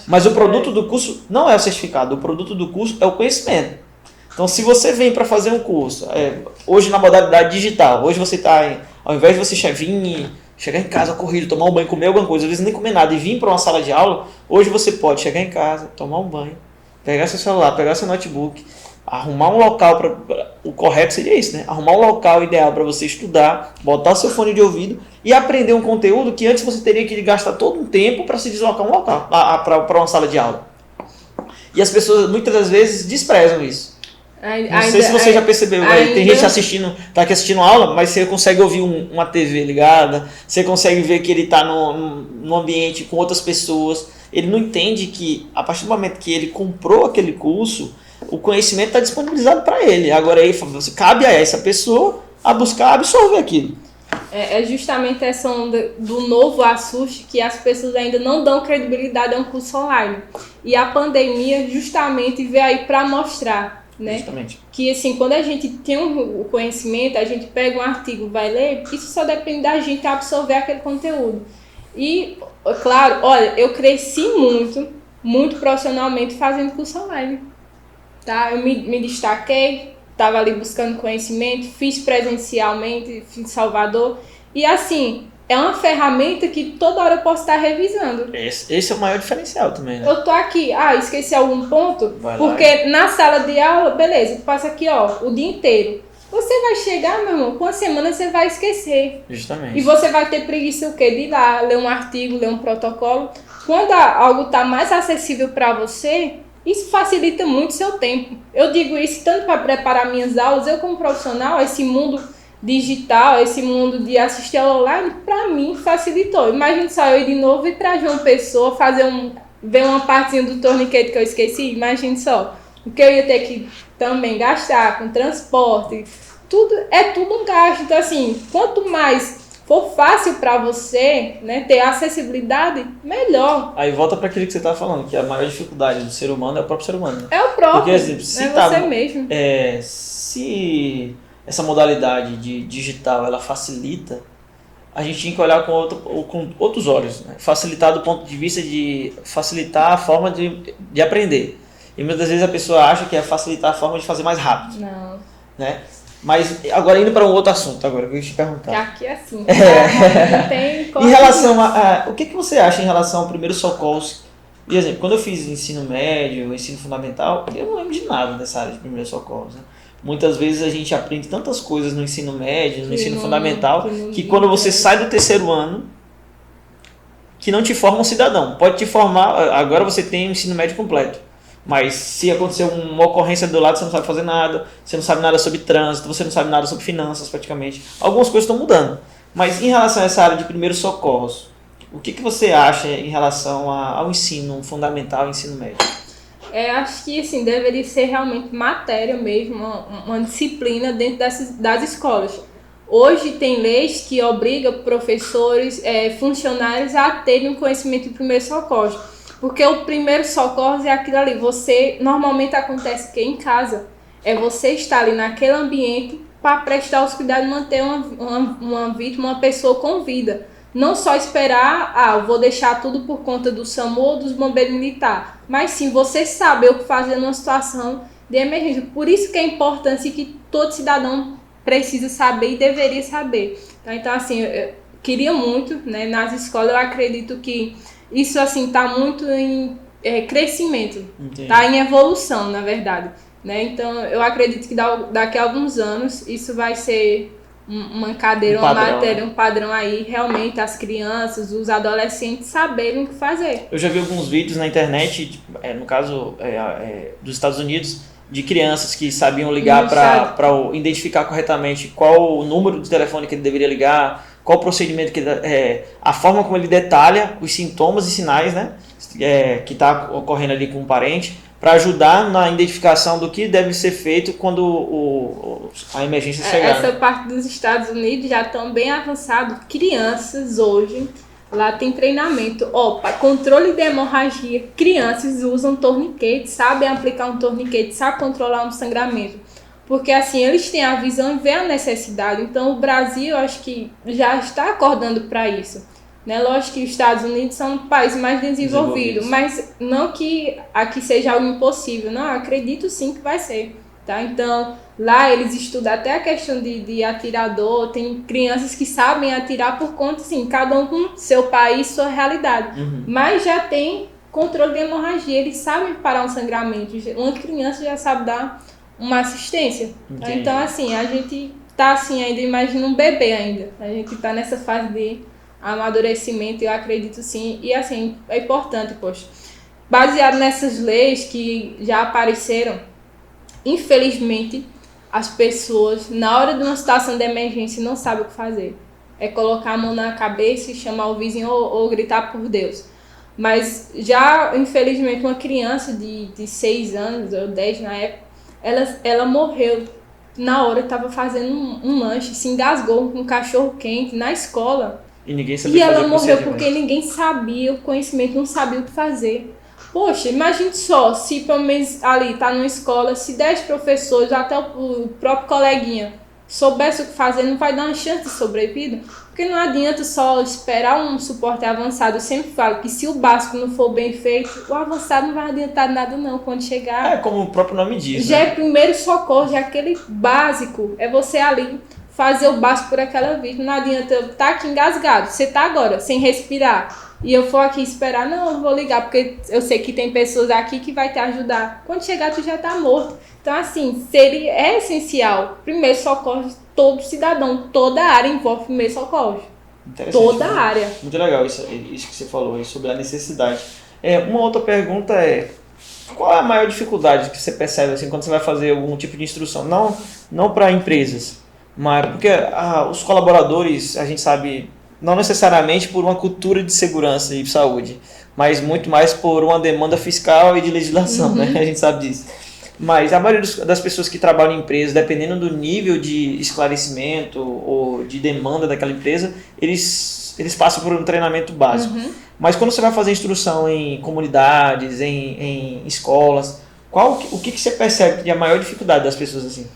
Speaker 1: Mas o produto do curso não é o certificado, o produto do curso é o conhecimento. Então, se você vem para fazer um curso, hoje na modalidade digital, hoje você está, ao invés de você chegar em casa corrido, tomar um banho, comer alguma coisa, às vezes nem comer nada e vir para uma sala de aula, hoje você pode chegar em casa, tomar um banho, pegar seu celular, pegar seu notebook, arrumar um local o correto seria isso, né? Arrumar um local ideal para você estudar, botar o seu fone de ouvido e aprender um conteúdo que antes você teria que gastar todo um tempo para se deslocar um local, para uma sala de aula. E as pessoas muitas das vezes desprezam isso. Não sei se você já percebeu, tem gente tá aqui assistindo aula, mas você consegue ouvir uma TV ligada, você consegue ver que ele está num ambiente com outras pessoas. Ele não entende que a partir do momento que ele comprou aquele curso, o conhecimento está disponibilizado para ele. Agora aí cabe a essa pessoa a buscar absorver aquilo.
Speaker 2: É justamente essa onda do novo assuste que as pessoas ainda não dão credibilidade a um curso online. E a pandemia justamente veio aí para mostrar, né? Justamente. Que assim, quando a gente tem o conhecimento, a gente pega um artigo, vai ler, isso só depende da gente absorver aquele conteúdo. E, claro, olha, eu cresci muito profissionalmente fazendo curso online. Tá? Eu me destaquei, estava ali buscando conhecimento, fiz presencialmente, fiz em Salvador. E assim, é uma ferramenta que toda hora eu posso estar revisando.
Speaker 1: Esse é o maior diferencial também, né?
Speaker 2: Eu tô aqui, esqueci algum ponto, porque na sala de aula, beleza, tu passa aqui, ó, o dia inteiro. Você vai chegar, meu irmão, com uma semana você vai esquecer.
Speaker 1: Justamente.
Speaker 2: E você vai ter preguiça o quê? De ir lá, ler um artigo, ler um protocolo. Quando algo tá mais acessível para você, isso facilita muito o seu tempo. Eu digo isso tanto para preparar minhas aulas, eu como profissional, esse mundo digital, esse mundo de assistir aula online, para mim facilitou. Imagina só eu ir de novo e para João Pessoa ver uma partezinha do torniquete que eu esqueci, imagine só. O que eu ia ter que também gastar com transporte, tudo um gasto. Então assim, quanto mais for fácil para você, né, ter acessibilidade, melhor.
Speaker 1: Aí volta para aquilo que você estava falando, que a maior dificuldade do ser humano é o próprio ser humano. Né?
Speaker 2: É o próprio,
Speaker 1: porque, exemplo, se
Speaker 2: você mesmo.
Speaker 1: Se essa modalidade de digital ela facilita, a gente tinha que olhar com outros olhos. Né? Facilitar do ponto de vista de facilitar a forma de aprender. E muitas vezes a pessoa acha que é facilitar a forma de fazer mais rápido.
Speaker 2: Não.
Speaker 1: Né? Mas agora indo para um outro assunto, agora que eu ia te perguntar.
Speaker 2: Que aqui é assim. Não tem
Speaker 1: em relação o que você acha em relação ao primeiro socorros? Por exemplo, quando eu fiz ensino médio, ensino fundamental, eu não lembro de nada dessa área de primeiro socorros. Né? Muitas vezes a gente aprende tantas coisas no ensino médio, no ensino fundamental, que quando você sai do terceiro ano, que não te forma um cidadão. Pode te formar, agora você tem o ensino médio completo. Mas se acontecer uma ocorrência do lado, você não sabe fazer nada, você não sabe nada sobre trânsito, você não sabe nada sobre finanças praticamente. Algumas coisas estão mudando. Mas em relação a essa área de primeiros socorros, o que você acha em relação ao ensino fundamental e ensino médio?
Speaker 2: Acho que assim, deveria ser realmente matéria mesmo, uma disciplina dentro das escolas. Hoje tem leis que obrigam professores, funcionários a terem um conhecimento de primeiros socorros. Porque o primeiro socorro é aquilo ali, normalmente acontece que em casa, você estar ali naquele ambiente para prestar os cuidados e manter uma vítima, uma pessoa com vida. Não só esperar, eu vou deixar tudo por conta do SAMU ou dos bombeiros militares, mas sim você saber o que fazer numa situação de emergência. Por isso que é importante que todo cidadão precisa saber e deveria saber. Então assim, eu queria muito, né, nas escolas, eu acredito que isso assim está muito em crescimento, está em evolução, na verdade. né? Então, eu acredito que daqui a alguns anos isso vai ser uma cadeira, uma matéria, um padrão aí, realmente as crianças, os adolescentes saberem o que fazer.
Speaker 1: Eu já vi alguns vídeos na internet, no caso dos Estados Unidos, de crianças que sabiam ligar para identificar corretamente qual o número de telefone que ele deveria ligar, qual o procedimento a forma como ele detalha os sintomas e sinais, né, que está ocorrendo ali com o parente, para ajudar na identificação do que deve ser feito quando a emergência chegar.
Speaker 2: Essa parte dos Estados Unidos já estão bem avançados. Crianças hoje, lá tem treinamento. Para controle de hemorragia, crianças usam torniquete, sabem aplicar um torniquete, sabem controlar um sangramento. Porque assim, eles têm a visão e vê a necessidade. Então o Brasil, acho que já está acordando para isso. Né? Lógico que os Estados Unidos são um país mais desenvolvido, mas não que aqui seja algo impossível, não, acredito sim que vai ser, tá? Então, lá eles estudam até a questão de atirador, tem crianças que sabem atirar por conta, assim, cada um com seu país, sua realidade, mas já tem controle de hemorragia, eles sabem parar um sangramento, uma criança já sabe dar uma assistência, tá? Então, assim, a gente tá assim ainda, imagina um bebê ainda, a gente tá nessa fase de amadurecimento, eu acredito sim, e assim, é importante, poxa, baseado nessas leis que já apareceram, infelizmente, as pessoas, na hora de uma situação de emergência, não sabem o que fazer, é colocar a mão na cabeça e chamar o vizinho ou gritar por Deus, mas já, infelizmente, uma criança de 6 anos, ou 10 na época, ela morreu, na hora estava fazendo um lanche, se engasgou com um cachorro quente na escola. E ela morreu porque ninguém sabia o conhecimento, não sabia o que fazer. Poxa, imagine só, se pelo menos ali tá numa escola, se 10 professores, até o próprio coleguinha, soubesse o que fazer, não vai dar uma chance de sobrevida. Porque não adianta só esperar um suporte avançado. Eu sempre falo que se o básico não for bem feito, o avançado não vai adiantar nada não quando chegar.
Speaker 1: Como o próprio nome diz.
Speaker 2: Já é primeiro socorro, já é aquele básico, é você ali fazer o básico por aquela vítima. Não adianta eu estar aqui engasgado, você está agora sem respirar e eu for aqui esperar, não, eu vou ligar porque eu sei que tem pessoas aqui que vai te ajudar. Quando chegar tu já está morto. Então assim, é essencial, primeiro socorro, todo cidadão, toda área envolve primeiro socorro. Toda a área.
Speaker 1: Muito legal isso que você falou aí sobre a necessidade. Uma outra pergunta qual é a maior dificuldade que você percebe assim, quando você vai fazer algum tipo de instrução? Não para empresas, mas porque os colaboradores, a gente sabe, não necessariamente por uma cultura de segurança e saúde, mas muito mais por uma demanda fiscal e de legislação, né? A gente sabe disso. Mas a maioria das pessoas que trabalham em empresas, dependendo do nível de esclarecimento ou de demanda daquela empresa, eles passam por um treinamento básico. Mas quando você vai fazer instrução em comunidades, em escolas, o que você percebe que é a maior dificuldade das pessoas assim?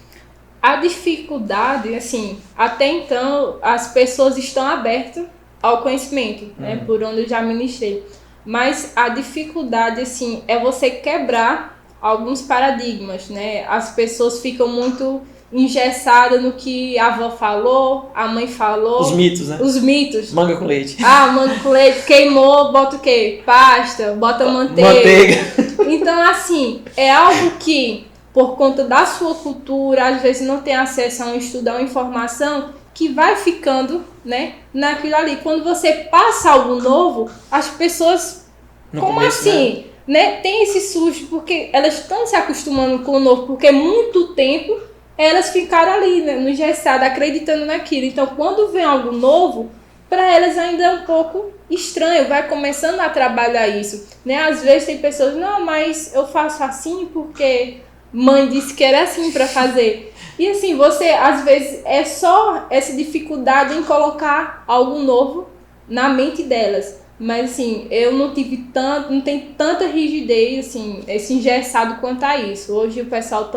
Speaker 2: A dificuldade, assim, até então as pessoas estão abertas ao conhecimento, né, por onde eu já ministrei. Mas a dificuldade, assim, é você quebrar alguns paradigmas, né? As pessoas ficam muito engessadas no que a avó falou, a mãe falou.
Speaker 1: Os mitos, né?
Speaker 2: Os mitos.
Speaker 1: Manga com leite.
Speaker 2: Manga com leite, queimou, bota o quê? Pasta, bota manteiga. Então, assim, é algo que, por conta da sua cultura, às vezes não tem acesso a um estudo, a uma informação, que vai ficando, né, naquilo ali. Quando você passa algo novo, as pessoas, no como começo, assim, né, tem esse susto, porque elas estão se acostumando com o novo, porque muito tempo elas ficaram ali, né, no engessado, acreditando naquilo. Então, quando vem algo novo, para elas ainda é um pouco estranho, vai começando a trabalhar isso, né? Às vezes tem pessoas, não, mas eu faço assim porque mãe disse que era assim para fazer. E assim, você, às vezes, é só essa dificuldade em colocar algo novo na mente delas. Mas assim, eu não tenho tanta rigidez, assim, esse engessado quanto a isso. Hoje o pessoal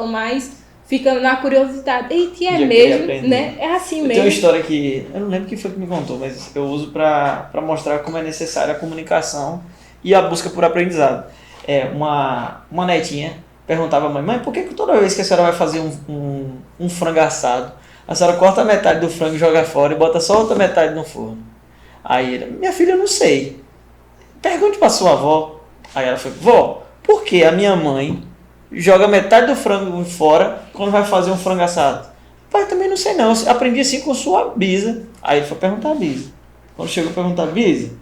Speaker 2: fica na curiosidade. Eita, é mesmo, né? É assim mesmo.
Speaker 1: Tem uma história que, eu não lembro quem foi que me contou, mas eu uso para mostrar como é necessária a comunicação e a busca por aprendizado. Uma netinha perguntava à mãe, por que toda vez que a senhora vai fazer um frango assado, a senhora corta a metade do frango e joga fora e bota só a outra metade no forno? Aí ele, minha filha, eu não sei. Pergunte para sua avó. Aí ela foi, vó, por que a minha mãe joga metade do frango fora quando vai fazer um frango assado? Pai, também não sei não. Eu aprendi assim com sua bisa. Aí ele foi perguntar a bisa. Quando chegou a perguntar a bisa,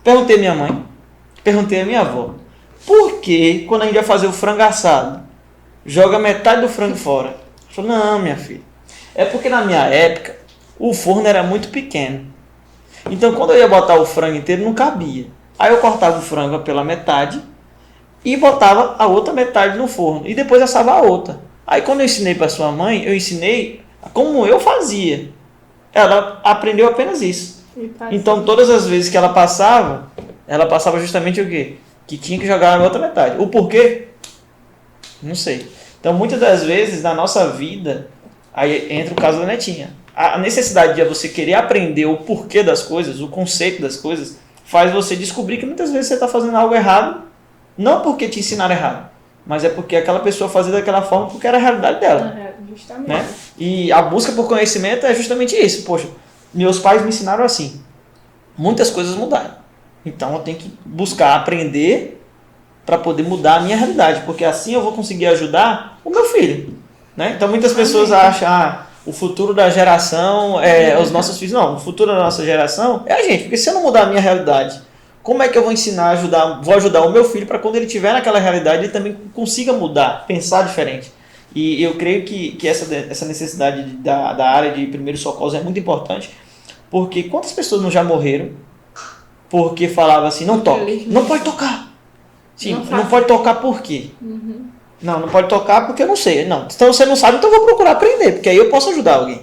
Speaker 1: perguntei a minha mãe, perguntei a minha avó. Por que quando a gente vai fazer o frango assado, joga metade do frango fora? Ela falou, não, minha filha. É porque na minha época, o forno era muito pequeno. Então quando eu ia botar o frango inteiro, não cabia. Aí eu cortava o frango pela metade e botava a outra metade no forno. E depois assava a outra. Aí quando eu ensinei para sua mãe, eu ensinei como eu fazia. Ela aprendeu apenas isso. Então todas as vezes que ela passava justamente o quê? Que tinha que jogar na outra metade. O porquê? Não sei. Então muitas das vezes na nossa vida, aí entra o caso da netinha. A necessidade de você querer aprender o porquê das coisas, o conceito das coisas, faz você descobrir que muitas vezes você está fazendo algo errado, não porque te ensinaram errado, mas é porque aquela pessoa fazia daquela forma porque era a realidade dela.
Speaker 2: Justamente.
Speaker 1: Né? E a busca por conhecimento é justamente isso. Poxa, meus pais me ensinaram assim. Muitas coisas mudaram. Então eu tenho que buscar aprender para poder mudar a minha realidade, porque assim eu vou conseguir ajudar o meu filho. Né? Então muitas pessoas acham o futuro da geração é os nossos filhos. Não, o futuro da nossa geração é a gente, porque se eu não mudar a minha realidade, como é que eu vou ensinar, vou ajudar o meu filho para quando ele estiver naquela realidade ele também consiga mudar, pensar diferente. E eu creio que essa necessidade da área de primeiros socorros é muito importante, porque quantas pessoas não já morreram porque falava assim, não toca, não pode tocar. Sim, não pode tocar por quê?
Speaker 2: Uhum.
Speaker 1: Não pode tocar porque eu não sei. Não, então você não sabe, então eu vou procurar aprender, porque aí eu posso ajudar alguém.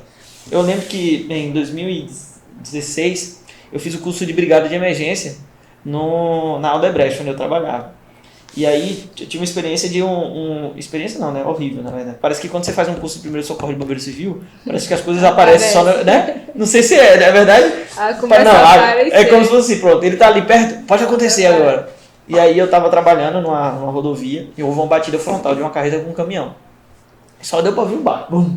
Speaker 1: Eu lembro que em 2016 eu fiz o curso de brigada de emergência na Aldebrecht, onde eu trabalhava. E aí eu tive uma experiência de experiência não, né? Horrível, na verdade. Parece que quando você faz um curso de primeiro socorro de bombeiro civil, parece que as coisas aparecem só, né? Não sei se é verdade? É como se fosse assim, pronto, ele tá ali perto, pode acontecer agora. E aí eu tava trabalhando numa rodovia e houve uma batida frontal de uma carreta com um caminhão. Só deu pra ver o barco.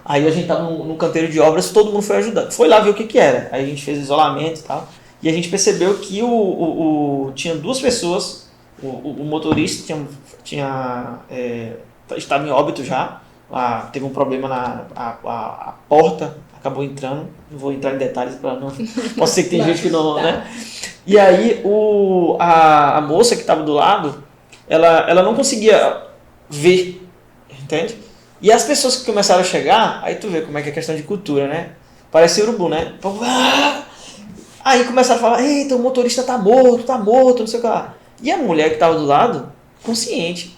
Speaker 1: Aí a gente tava num canteiro de obras, todo mundo foi ajudando. Foi lá ver o que era. Aí a gente fez isolamento e tal. E a gente percebeu que tinha duas pessoas. O motorista estava em óbito já. Teve um problema a porta acabou entrando. Não vou entrar em detalhes para não. Pode ser que tem gente que não, né? E aí a moça que estava do lado, ela não conseguia ver, entende? E as pessoas que começaram a chegar, aí tu vê como é que é questão de cultura, né? Parece urubu, né? Aí começaram a falar, eita, o motorista tá morto, não sei o que lá. E a mulher que estava do lado, consciente.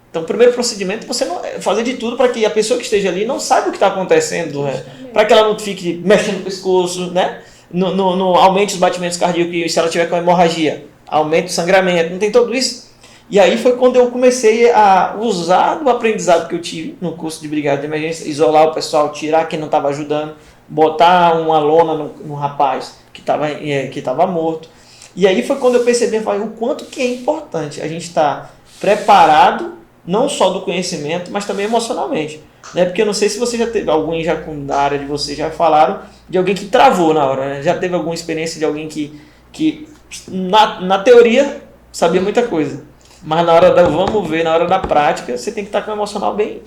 Speaker 1: Então, o primeiro procedimento é você não fazer de tudo para que a pessoa que esteja ali não saiba o que está acontecendo, para que ela não fique mexendo no pescoço, né? Aumente os batimentos cardíacos, e se ela tiver com hemorragia, aumente o sangramento, não tem tudo isso. E aí foi quando eu comecei a usar do aprendizado que eu tive no curso de brigada de emergência, isolar o pessoal, tirar quem não estava ajudando, botar uma lona no rapaz que estava morto. E aí foi quando eu percebi o quanto que é importante a gente estar preparado, não só do conhecimento, mas também emocionalmente. Né? Porque eu não sei se você já teve, alguém já da área de vocês já falaram de alguém que travou na hora, né? Já teve alguma experiência de alguém que na teoria sabia muita coisa, mas na hora na hora da prática, você tem que estar com o emocional bem...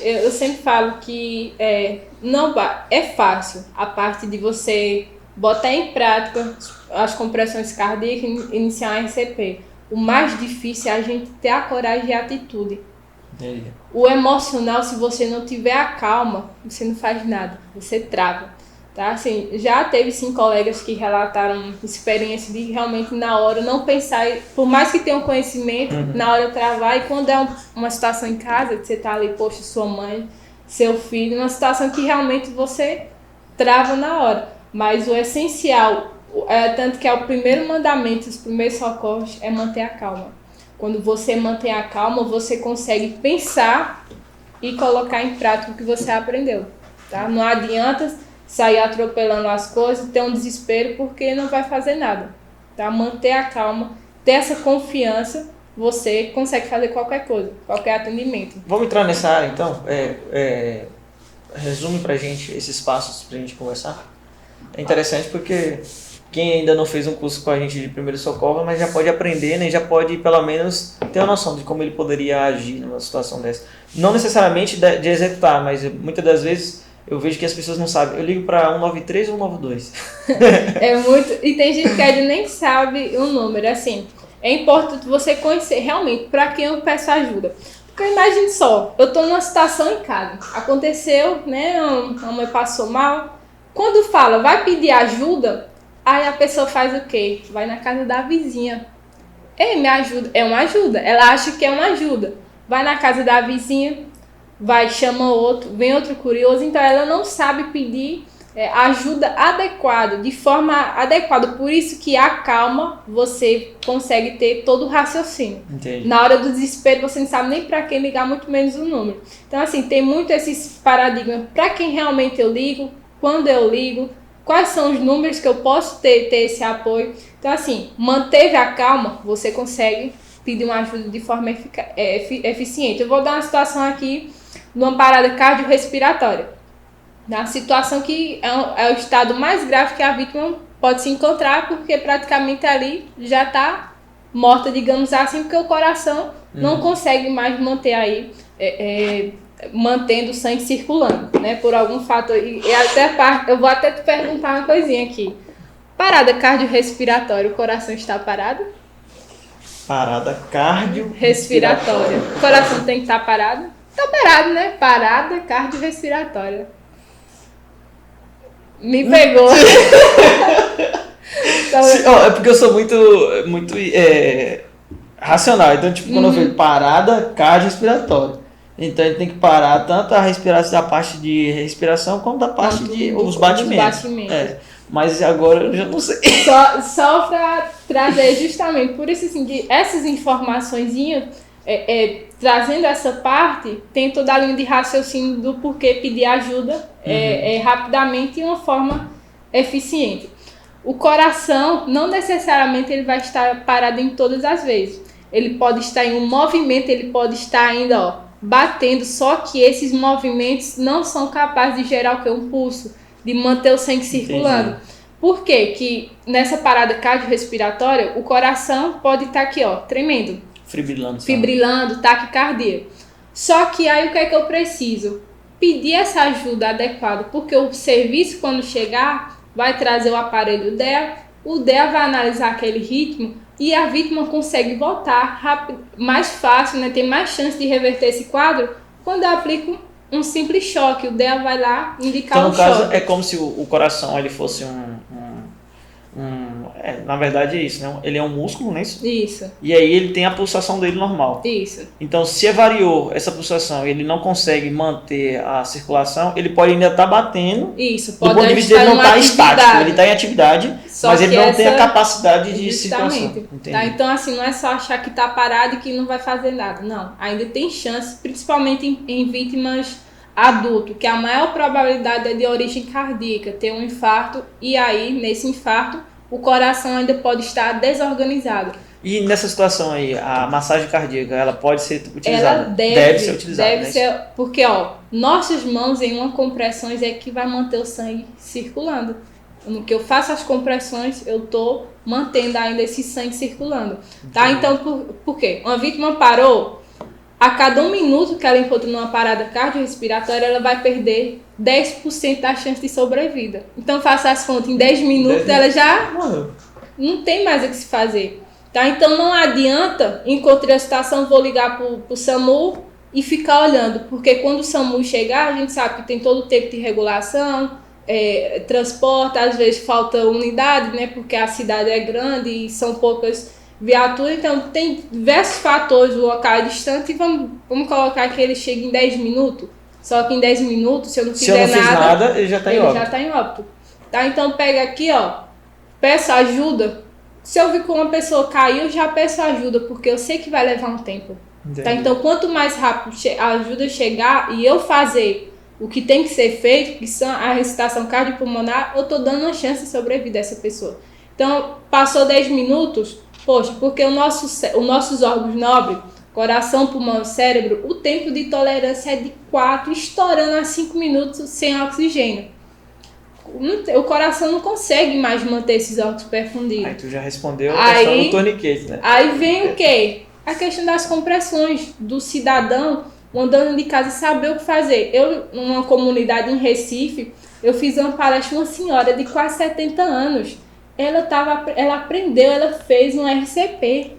Speaker 2: Eu sempre falo que não é fácil a parte de você botar em prática as compressões cardíacas e iniciar um RCP. O mais difícil é a gente ter a coragem e a atitude. O emocional, se você não tiver a calma, você não faz nada, você trava. Tá? Assim, já teve sim colegas que relataram experiência de realmente na hora não pensar, por mais que tenham conhecimento, na hora travar, e quando é uma situação em casa, que você tá ali, poxa, sua mãe, seu filho, uma situação que realmente você trava na hora. Mas o essencial, tanto que é o primeiro mandamento, os primeiros socorros, é manter a calma. Quando você mantém a calma, você consegue pensar e colocar em prática o que você aprendeu. Tá? Não adianta sair atropelando as coisas, ter um desespero, porque não vai fazer nada. Tá? Manter a calma, ter essa confiança, você consegue fazer qualquer coisa, qualquer atendimento.
Speaker 1: Vamos entrar nessa área então? Resume pra gente esses passos pra gente conversar. É interessante porque quem ainda não fez um curso com a gente de primeiro socorro, mas já pode aprender, né? Já pode, pelo menos, ter uma noção de como ele poderia agir numa situação dessa. Não necessariamente de executar, mas muitas das vezes eu vejo que as pessoas não sabem. Eu ligo para 193 ou 192.
Speaker 2: É muito... E tem gente que ainda nem sabe o número, assim. É importante você conhecer realmente para quem eu peço ajuda. Porque imagine só, eu estou numa situação em casa. Aconteceu, né? A mãe passou mal. Quando fala, vai pedir ajuda, aí a pessoa faz o quê? Vai na casa da vizinha. Ei, me ajuda. É uma ajuda. Ela acha que é uma ajuda. Vai na casa da vizinha, vai, chama outro, vem outro curioso. Então ela não sabe pedir ajuda adequada, de forma adequada. Por isso que a calma, você consegue ter todo o raciocínio.
Speaker 1: Entendi.
Speaker 2: Na hora do desespero, você não sabe nem para quem ligar, muito menos o número. Então, assim, tem muito esses paradigmas. Para quem realmente eu ligo, quando eu ligo, quais são os números que eu posso ter esse apoio. Então, assim, manteve a calma, você consegue pedir uma ajuda de forma eficiente. Eu vou dar uma situação aqui, numa parada cardiorrespiratória. Na situação que é o estado mais grave que a vítima pode se encontrar, porque praticamente ali já está morta, digamos assim, porque o coração não consegue mais manter aí, mantendo o sangue circulando, né, por algum fator. E até eu vou até te perguntar uma coisinha aqui. Parada cardiorrespiratória, o coração está parado?
Speaker 1: Parada cardiorrespiratória.
Speaker 2: O coração tem que estar parado? Está parado, né? Parada cardiorrespiratória. Me pegou.
Speaker 1: É porque eu sou muito racional. Então, tipo, quando eu vejo parada cardiorrespiratória, então a gente tem que parar tanto a respiração da parte de respiração como da parte de os batimentos. Mas agora eu já não sei.
Speaker 2: Só para trazer justamente, por isso assim, de essas informaçõezinhas, trazendo essa parte, tem toda a linha de raciocínio do porquê pedir ajuda rapidamente e de uma forma eficiente. O coração, não necessariamente ele vai estar parado em todas as vezes. Ele pode estar em um movimento, ele pode estar ainda batendo, só que esses movimentos não são capazes de gerar o quê? Um pulso, de manter o sangue circulando. Entendi. Por quê? Que nessa parada cardiorrespiratória, o coração pode estar aqui, tremendo. Fibrilando, taquicardia. Só que aí o que é que eu preciso? Pedir essa ajuda adequada, porque o serviço, quando chegar, vai trazer o aparelho DEA, o DEA vai analisar aquele ritmo e a vítima consegue voltar rápido, mais fácil, né? Tem mais chance de reverter esse quadro quando eu aplico um simples choque. O DEA vai lá indicar
Speaker 1: então,
Speaker 2: um choque.
Speaker 1: No caso, é como se o coração ele fosse na verdade é isso, né? Ele é um músculo, não é isso?
Speaker 2: Isso.
Speaker 1: E aí ele tem a pulsação dele normal.
Speaker 2: Isso.
Speaker 1: Então, se variou essa pulsação e ele não consegue manter a circulação, ele pode ainda estar batendo.
Speaker 2: Isso.
Speaker 1: Do ponto de vista dele não está estático, ele está em atividade, mas ele não tem a capacidade de circulação.
Speaker 2: Tá? Então, assim, não é só achar que está parado e que não vai fazer nada. Não, ainda tem chance, principalmente em vítimas adulto, que a maior probabilidade é de origem cardíaca, ter um infarto, e aí, nesse infarto, o coração ainda pode estar desorganizado.
Speaker 1: E nessa situação aí, a massagem cardíaca, ela pode ser utilizada?
Speaker 2: Ela deve ser utilizada.
Speaker 1: Deve ser,
Speaker 2: porque, nossas mãos em uma compressão é que vai manter o sangue circulando. No que eu faço as compressões, eu estou mantendo ainda esse sangue circulando. Tá? Então, por quê? Uma vítima parou, a cada 1 minuto que ela encontra numa parada cardiorrespiratória, ela vai perder 10% da chance de sobrevida. Então, faça as contas, em 10 minutos ela já não tem mais o que se fazer. Tá? Então, não adianta, encontrei a situação, vou ligar pro SAMU e ficar olhando, porque quando o SAMU chegar, a gente sabe que tem todo o tempo de regulação, transporte, às vezes falta unidade, né, porque a cidade é grande e são poucas viaturas, então tem diversos fatores, o local é distante, e vamos colocar que ele chegue em 10 minutos, só que em 10 minutos, se eu não fizer
Speaker 1: nada, ele já está
Speaker 2: em óbito. Tá? Então pega aqui, peço ajuda. Se eu vi que uma pessoa caiu, eu já peço ajuda, porque eu sei que vai levar um tempo. Tá? Então quanto mais rápido a ajuda chegar e eu fazer o que tem que ser feito, que são a ressuscitação cardiopulmonar, eu estou dando uma chance de sobrevivir dessa pessoa. Então, passou 10 minutos, poxa, porque os nossos órgãos nobres, coração, pulmão e cérebro, o tempo de tolerância é de 4, estourando a 5 minutos sem oxigênio. o coração não consegue mais manter esses órgãos perfundidos.
Speaker 1: Aí tu já respondeu a questão do torniquete, né?
Speaker 2: Aí vem o quê? A questão das compressões, do cidadão andando de casa saber o que fazer. Eu, numa comunidade em Recife, eu fiz uma palestra, uma senhora de quase 70 anos. Ela aprendeu, ela fez um RCP.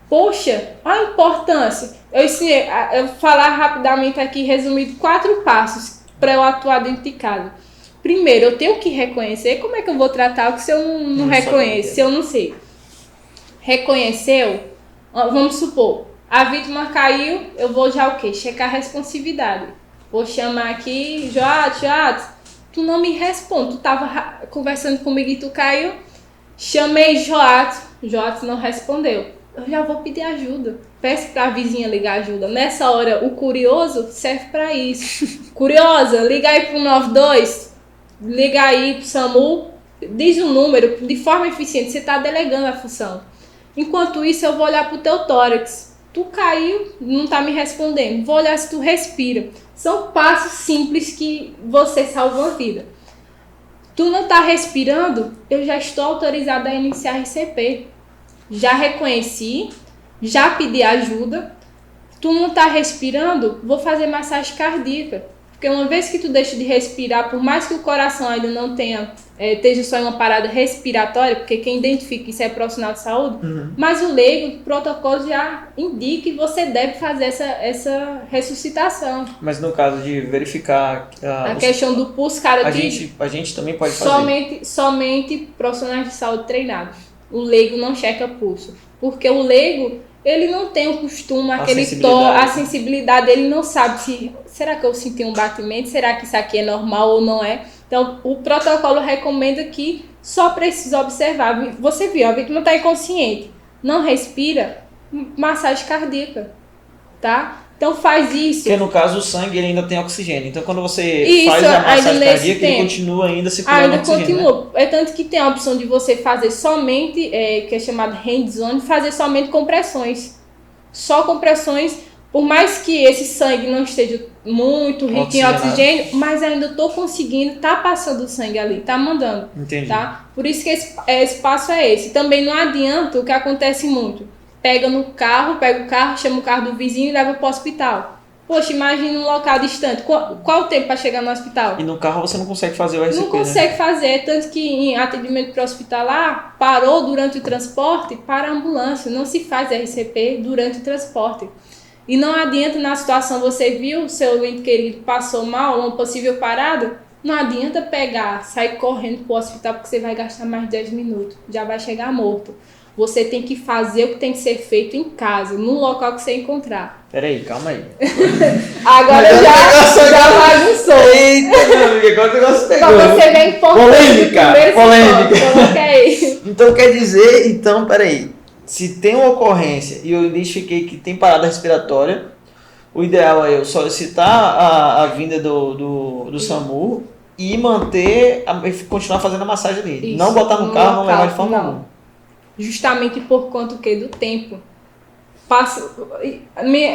Speaker 2: Poxa, a importância. Eu vou falar rapidamente aqui, resumido, 4 passos para eu atuar dentro de casa. Primeiro, eu tenho que reconhecer. Como é que eu vou tratar o que se eu não reconheço, se eu não sei? Reconheceu? Vamos supor, a vítima caiu, eu vou já o quê? Checar a responsividade. Vou chamar aqui, Joates, tu não me responde. Tu tava conversando comigo e tu caiu. Chamei Joates não respondeu. Eu já vou pedir ajuda. Peço pra vizinha ligar ajuda. Nessa hora, o curioso serve pra isso. Curiosa, liga aí pro 92, liga aí pro SAMU, diz o número de forma eficiente. Você tá delegando a função. Enquanto isso, eu vou olhar pro teu tórax. Tu caiu, não tá me respondendo. Vou olhar se tu respira. São passos simples que você salva uma vida. Tu não tá respirando, eu já estou autorizada a iniciar RCP. Já reconheci, já pedi ajuda. Tu não tá respirando, vou fazer massagem cardíaca. Porque uma vez que tu deixa de respirar, por mais que o coração ainda não esteja só em uma parada respiratória, porque quem identifica isso é profissional de saúde, mas o leigo, o protocolo já indica que você deve fazer essa ressuscitação.
Speaker 1: Mas no caso de verificar
Speaker 2: a questão do pulso cardíaco,
Speaker 1: a gente também pode fazer.
Speaker 2: Somente profissionais de saúde treinados. O leigo não checa pulso. Porque o leigo, ele não tem o costume, a sensibilidade, ele não sabe se, será que eu senti um batimento, será que isso aqui é normal ou não é. Então, o protocolo recomenda que só precisa observar. Você viu, a vítima está inconsciente, não respira, massagem cardíaca, tá? Então, faz isso.
Speaker 1: Porque no caso, o sangue ele ainda tem oxigênio. Então, quando você faz a massagem cardíaca, ele continua ainda circulando oxigênio. Continua.
Speaker 2: Né? É tanto que tem a opção de você fazer somente, que é chamado hands-on, fazer somente compressões. Só compressões. Por mais que esse sangue não esteja muito rico em oxigênio, mas ainda estou conseguindo, tá passando o sangue ali, tá mandando.
Speaker 1: Entendi.
Speaker 2: Tá? Por isso que esse passo é esse. Também não adianta o que acontece muito. Pega o carro, chama o carro do vizinho e leva para o hospital. Poxa, imagina um local distante. Qual o tempo para chegar no hospital?
Speaker 1: E no carro você não consegue fazer o RCP,
Speaker 2: Não consegue fazer, tanto que em atendimento pré-hospitalar, parou durante o transporte, para a ambulância. Não se faz RCP durante o transporte. E não adianta, na situação, você viu, seu ente querido passou mal, uma possível parada, não adianta sair correndo para o hospital, porque você vai gastar mais de 10 minutos, já vai chegar morto. Você tem que fazer o que tem que ser feito em casa, no local que você encontrar.
Speaker 1: Peraí, calma aí.
Speaker 2: Agora já bagunçou.
Speaker 1: Eita, meu amigo, agora o negócio pegou.
Speaker 2: Pra você ver importante.
Speaker 1: Polêmica.
Speaker 2: Coloca aí.
Speaker 1: Então quer dizer, peraí. Se tem uma ocorrência e eu identifiquei que tem parada respiratória, o ideal é eu solicitar a vinda do SAMU e continuar fazendo a massagem ali. Isso, não botar no carro, não levar de forma alguma. Justamente
Speaker 2: por conta do tempo.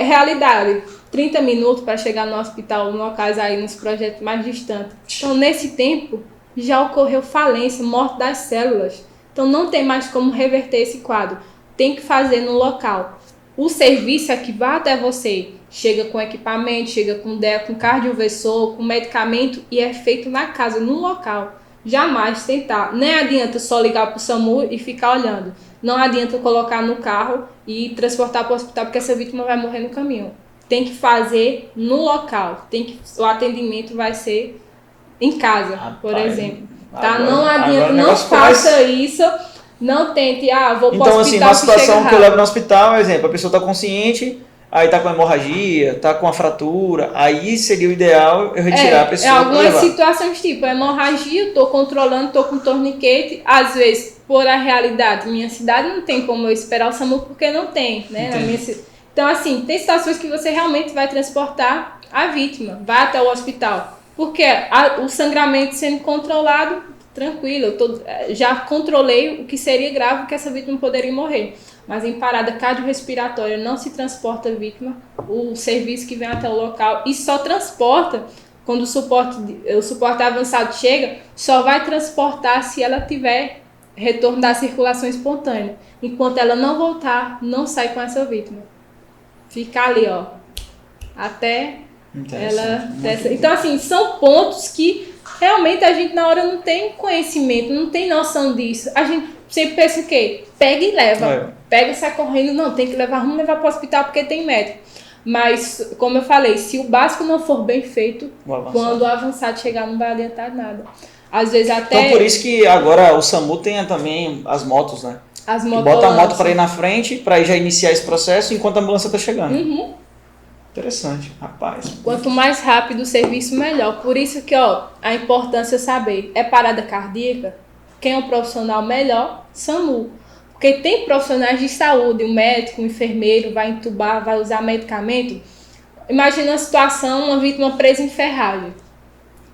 Speaker 2: Realidade, 30 minutos para chegar no hospital, no locais aí, nos projetos mais distantes. Então, nesse tempo, já ocorreu falência, morte das células. Então, não tem mais como reverter esse quadro. Tem que fazer no local. O serviço é que vai até você. Chega com equipamento, chega com cardioversor, com medicamento e é feito na casa, no local. Jamais tentar. Nem adianta só ligar para o SAMU e ficar olhando. Não adianta colocar no carro e transportar para o hospital, porque essa vítima vai morrer no caminho. Tem que fazer no local. O atendimento vai ser em casa, por exemplo. Tá? Não adianta, não faça isso. Não tente, vou para o hospital. Então, assim,
Speaker 1: uma situação que eu levo no hospital, exemplo, a pessoa está consciente, aí está com hemorragia, está com a fratura, aí seria o ideal eu retirar a pessoa.
Speaker 2: Algumas situações tipo hemorragia, estou controlando, estou com torniquete, às vezes, por a realidade, minha cidade não tem como eu esperar o SAMU porque não tem, né? Então, assim, tem situações que você realmente vai transportar a vítima, vai até o hospital, porque o sangramento sendo controlado, tranquilo, já controlei o que seria grave, que essa vítima poderia morrer. Mas em parada cardiorrespiratória não se transporta a vítima, o serviço que vem até o local e só transporta quando o suporte avançado chega, só vai transportar se ela tiver retorno da circulação espontânea. Enquanto ela não voltar, não sai com essa vítima. Fica ali, ó, até ela... Então, assim, são pontos que realmente a gente na hora não tem conhecimento, não tem noção disso. A gente sempre pensa o quê? Pega e leva. Pega e sai correndo. Não, tem que levar, vamos levar para o hospital porque tem médico. Mas, como eu falei, se o básico não for bem feito, quando o avançado chegar não vai adiantar nada. Às vezes até...
Speaker 1: Então, por isso que agora o SAMU tem também as motos, né?
Speaker 2: As motos.
Speaker 1: Bota a moto para ir na frente, para já iniciar esse processo enquanto a ambulância está chegando.
Speaker 2: Uhum.
Speaker 1: Interessante, rapaz.
Speaker 2: Quanto mais rápido o serviço, melhor. Por isso que, ó, a importância é saber, é parada cardíaca? Quem é o profissional melhor? SAMU. Porque tem profissionais de saúde, um médico, um enfermeiro, vai entubar, vai usar medicamento. Imagina uma situação, uma vítima presa em ferragem.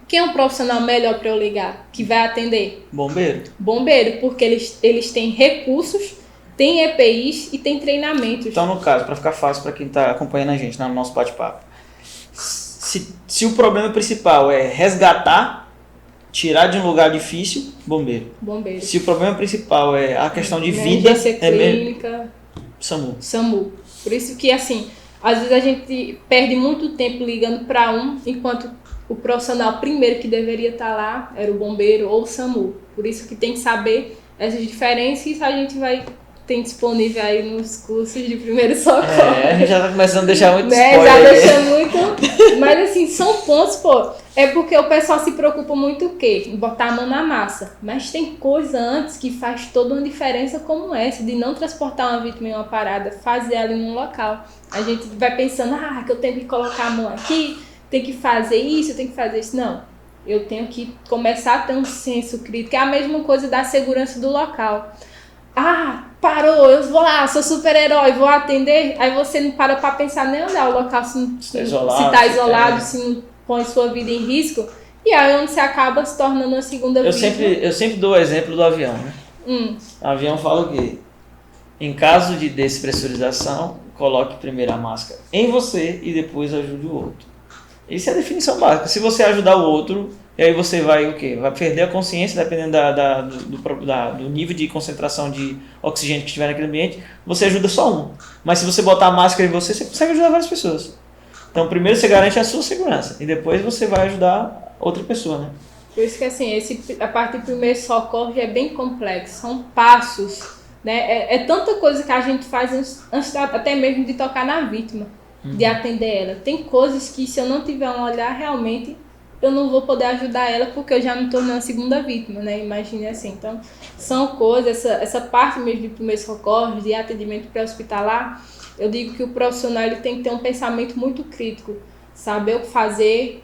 Speaker 2: Quem é um profissional melhor para eu ligar? Que vai atender?
Speaker 1: Bombeiro.
Speaker 2: Bombeiro, porque eles têm recursos, têm EPIs e têm treinamentos.
Speaker 1: Então, no caso, para ficar fácil para quem está acompanhando a gente no nosso bate-papo, se o problema principal é resgatar, tirar de um lugar difícil, bombeiro.
Speaker 2: Bombeiro.
Speaker 1: Se o problema principal é a questão de vida,
Speaker 2: clínica,
Speaker 1: SAMU.
Speaker 2: SAMU. Por isso que, assim, às vezes a gente perde muito tempo ligando para enquanto o profissional primeiro que deveria estar lá era o bombeiro ou o SAMU. Por isso que tem que saber essas diferenças e isso a gente tem disponível aí nos cursos de primeiro socorro.
Speaker 1: A gente já tá começando a deixar muito
Speaker 2: spoiler. Já deixa muito. Mas assim, são pontos, pô. É porque o pessoal se preocupa muito o quê? Em botar a mão na massa. Mas tem coisa antes que faz toda uma diferença como essa, de não transportar uma vítima em uma parada, fazer ela em um local. A gente vai pensando, que eu tenho que colocar a mão aqui, tem que fazer isso, eu tenho que fazer isso. Não. Eu tenho que começar a ter um senso crítico. É a mesma coisa da segurança do local. Parou, eu vou lá, sou super-herói, vou atender. Aí você não para pra pensar nem onde é o local, se tá isolado, se não põe sua vida em risco. E aí onde você acaba se tornando uma segunda vítima.
Speaker 1: Eu sempre dou o exemplo do avião, né? O avião fala o quê? Em caso de despressurização, coloque primeiro a máscara em você e depois ajude o outro. Isso é a definição básica. Se você ajudar o outro, e aí você vai o quê? Vai perder a consciência, dependendo do nível de concentração de oxigênio que estiver naquele ambiente, você ajuda só um. Mas se você botar a máscara em você, você consegue ajudar várias pessoas. Então, primeiro você garante a sua segurança, e depois você vai ajudar outra pessoa, né?
Speaker 2: Por isso que, assim, a parte do primeiro socorro já é bem complexo, são passos, né? É tanta coisa que a gente faz antes até mesmo de tocar na vítima, de atender ela. Tem coisas que, se eu não tiver um olhar, realmente eu não vou poder ajudar ela porque eu já me tornei uma segunda vítima, né? Imagine assim. Então, são coisas, essa parte mesmo de primeiro socorro, de atendimento pré-hospitalar, eu digo que o profissional ele tem que ter um pensamento muito crítico, saber o que fazer,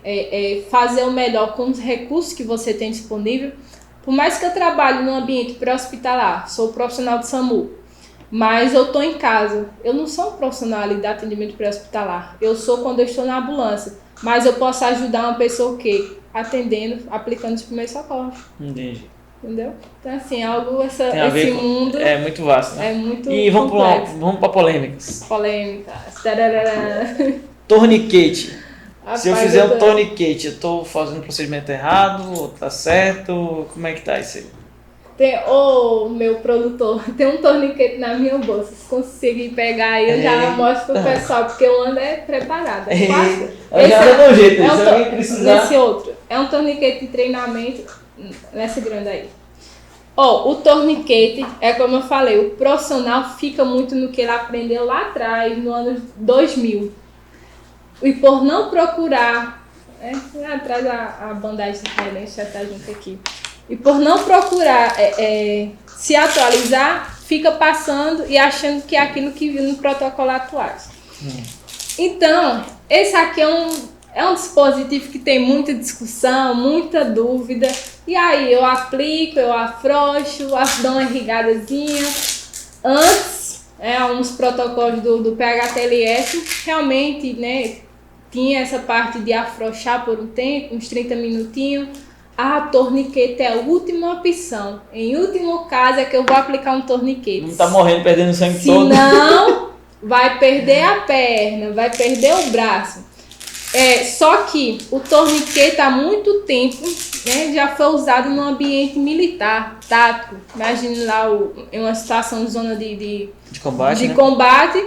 Speaker 2: fazer o melhor com os recursos que você tem disponível. Por mais que eu trabalhe num ambiente pré-hospitalar, sou profissional de SAMU, mas eu estou em casa, eu não sou um profissional ali de atendimento pré-hospitalar, eu sou quando eu estou na ambulância, mas eu posso ajudar uma pessoa o quê? Atendendo, aplicando os primeiros socorros.
Speaker 1: Entendi.
Speaker 2: Entendeu? Então, assim, esse mundo
Speaker 1: é muito vasto, né?
Speaker 2: É muito
Speaker 1: E vamos para polêmicas.
Speaker 2: Polêmicas. Tararara.
Speaker 1: Torniquete. Se eu
Speaker 2: Rapaz,
Speaker 1: fizer um torniquete, eu estou fazendo o procedimento errado? Tá certo? Como é que tá isso aí?
Speaker 2: Meu produtor, tem um torniquete na minha bolsa. Se conseguir pegar aí, eu já mostro pro pessoal, porque eu ando preparada. É fácil.
Speaker 1: Já dá um jeito, se alguém precisar.
Speaker 2: Esse outro. É um torniquete de treinamento, nessa grande aí. O torniquete, é como eu falei, o profissional fica muito no que ele aprendeu lá atrás, no ano 2000. E por não procurar, lá atrás a bandagem israelense já está junto aqui. E por não procurar se atualizar, fica passando e achando que é aquilo que viu no protocolo atual. Então, esse aqui é um dispositivo que tem muita discussão, muita dúvida. E aí eu aplico, eu afrouxo, dou uma irrigadazinha. Antes, uns protocolos do PHTLS, realmente, né, tinha essa parte de afrouxar por um tempo, uns 30 minutinhos. A torniquete é a última opção. Em último caso é que eu vou aplicar um torniquete.
Speaker 1: Não tá morrendo, perdendo sangue todo.
Speaker 2: Senão, vai perder a perna, vai perder o braço. Só que o torniquete há muito tempo, né, já foi usado no ambiente militar, tático. Imagine lá em uma situação de zona de
Speaker 1: combate, né?
Speaker 2: combate,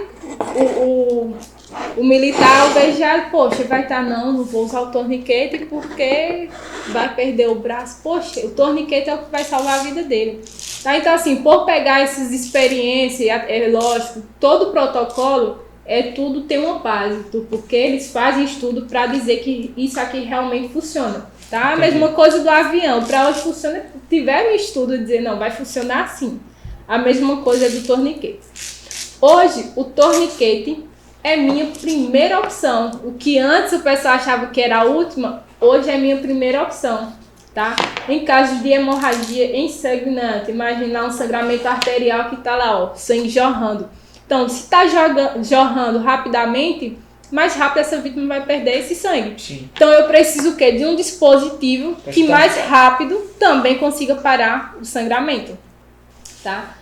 Speaker 2: o militar alvejado, poxa, vai estar não vou usar o torniquete porque vai perder o braço. Poxa, o torniquete é o que vai salvar a vida dele. Tá? Então, assim, por pegar essas experiências, lógico, todo protocolo tudo tem uma base, porque eles fazem estudo para dizer que isso aqui realmente funciona. Tá? A mesma coisa do avião, para hoje funciona, tiveram um estudo de dizer, não, vai funcionar assim. A mesma coisa do torniquete. Hoje, o torniquete é minha primeira opção. O que antes o pessoal achava que era a última, hoje é minha primeira opção. Tá? Em caso de hemorragia ensanguinante, imagina um sangramento arterial que está lá, ó, sangue jorrando. Então, se está jorrando rapidamente, mais rápido essa vítima vai perder esse sangue.
Speaker 1: Sim.
Speaker 2: Então, eu preciso o quê? De um dispositivo que mais rápido também consiga parar o sangramento. Tá?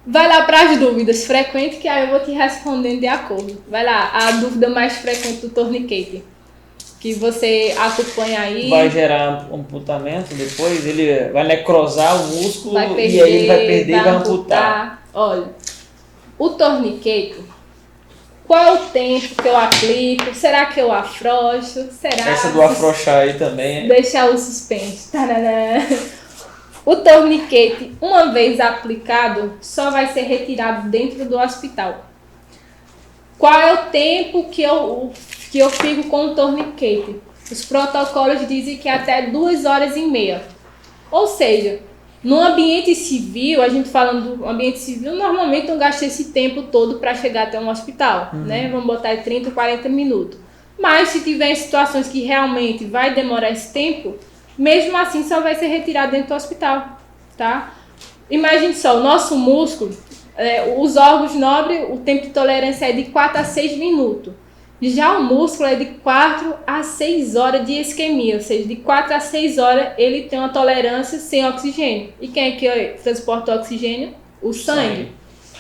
Speaker 2: Vai lá para as dúvidas frequentes, que aí eu vou te respondendo de acordo. Vai lá, a dúvida mais frequente do torniquete, que você acompanha aí.
Speaker 1: Vai gerar amputamento depois, ele vai necrosar o músculo
Speaker 2: perder,
Speaker 1: e aí ele vai perder e vai amputar.
Speaker 2: Olha, o torniquete, qual é o tempo que eu aplico? Será que eu afrouxo? Será?
Speaker 1: Essa do afrouxar aí também, hein?
Speaker 2: Deixar o suspense. Tarará. O torniquete, uma vez aplicado, só vai ser retirado dentro do hospital. Qual é o tempo que eu fico com o torniquete? Os protocolos dizem que até 2h30. Ou seja, no ambiente civil, a gente falando do ambiente civil, normalmente não gasta esse tempo todo para chegar até um hospital, né? Vamos botar 30, 40 minutos. Mas se tiver situações que realmente vai demorar esse tempo, mesmo assim só vai ser retirado dentro do hospital, tá? Imagine só, o nosso músculo, os órgãos nobres, o tempo de tolerância é de 4 a 6 minutos. Já o músculo é de 4 a 6 horas de isquemia, ou seja, de 4 a 6 horas ele tem uma tolerância sem oxigênio. E quem é que transporta o oxigênio? O sangue.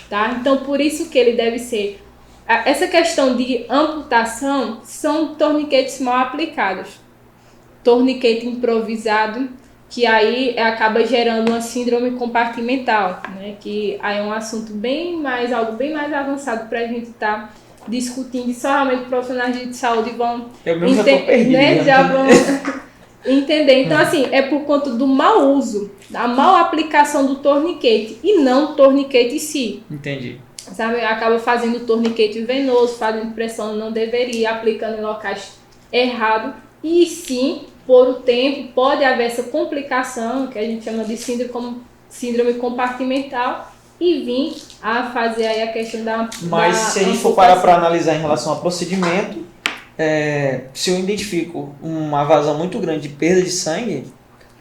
Speaker 2: Tá? Então, por isso que ele deve ser. Essa questão de amputação são torniquetes mal aplicados. Torniquete improvisado, que aí acaba gerando uma síndrome compartimental, né? Que aí é um assunto algo bem mais avançado para a gente estar discutindo, e só realmente profissionais de saúde vão entender. Então, assim, é por conta do mau uso, da mal aplicação do torniquete e não o torniquete em si.
Speaker 1: Entendi.
Speaker 2: Sabe, acaba fazendo torniquete venoso, fazendo pressão não deveria, aplicando em locais errados, e sim, por o tempo, pode haver essa complicação, que a gente chama de síndrome compartimental, e vir a fazer aí a questão
Speaker 1: Mas se a gente for parar para analisar em relação ao procedimento, se eu identifico uma vazão muito grande de perda de sangue,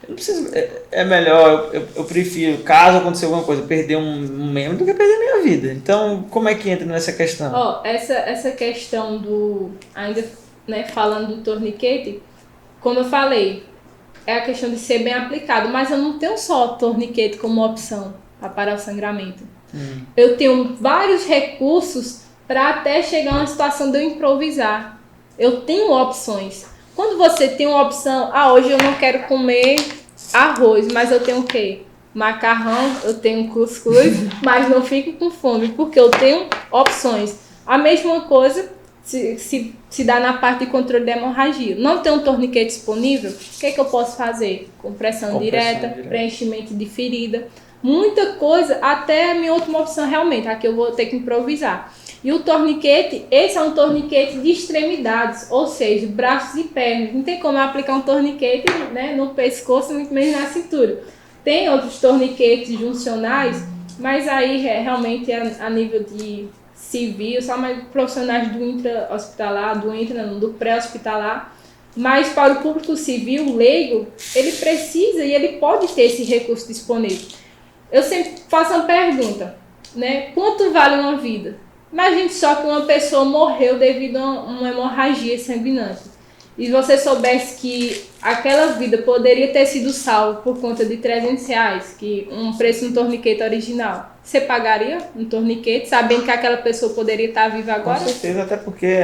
Speaker 1: eu não preciso, é melhor, eu prefiro, caso aconteça alguma coisa, perder um membro do que perder minha vida. Então, como é que entra nessa questão?
Speaker 2: Essa questão ainda, né, falando do torniquete, como eu falei, é a questão de ser bem aplicado, mas eu não tenho só torniquete como opção para parar o sangramento. Eu tenho vários recursos para até chegar a uma situação de eu improvisar. Eu tenho opções. Quando você tem uma opção, hoje eu não quero comer arroz, mas eu tenho o quê? Macarrão, eu tenho cuscuz, mas não fico com fome, porque eu tenho opções. A mesma coisa se dá na parte de controle da hemorragia. Não tem um torniquete disponível, o que eu posso fazer? Compressão direta, preenchimento de ferida. Muita coisa, até a minha última opção realmente, aqui eu vou ter que improvisar. E o torniquete, esse é um torniquete de extremidades, ou seja, braços e pernas. Não tem como eu aplicar um torniquete, né, no pescoço, muito menos na cintura. Tem outros torniquetes juncionais, mas aí realmente é a nível de civil, só mais profissionais do intra-hospitalar, do pré-hospitalar. Mas para o público civil, leigo, ele precisa e ele pode ter esse recurso disponível. Eu sempre faço uma pergunta, né? Quanto vale uma vida? Imagine só que uma pessoa morreu devido a uma hemorragia sanguinante. E você soubesse que aquela vida poderia ter sido salva por conta de R$300, que um preço no torniquete original. Você pagaria um torniquete, sabendo que aquela pessoa poderia estar viva agora?
Speaker 1: Com certeza, até porque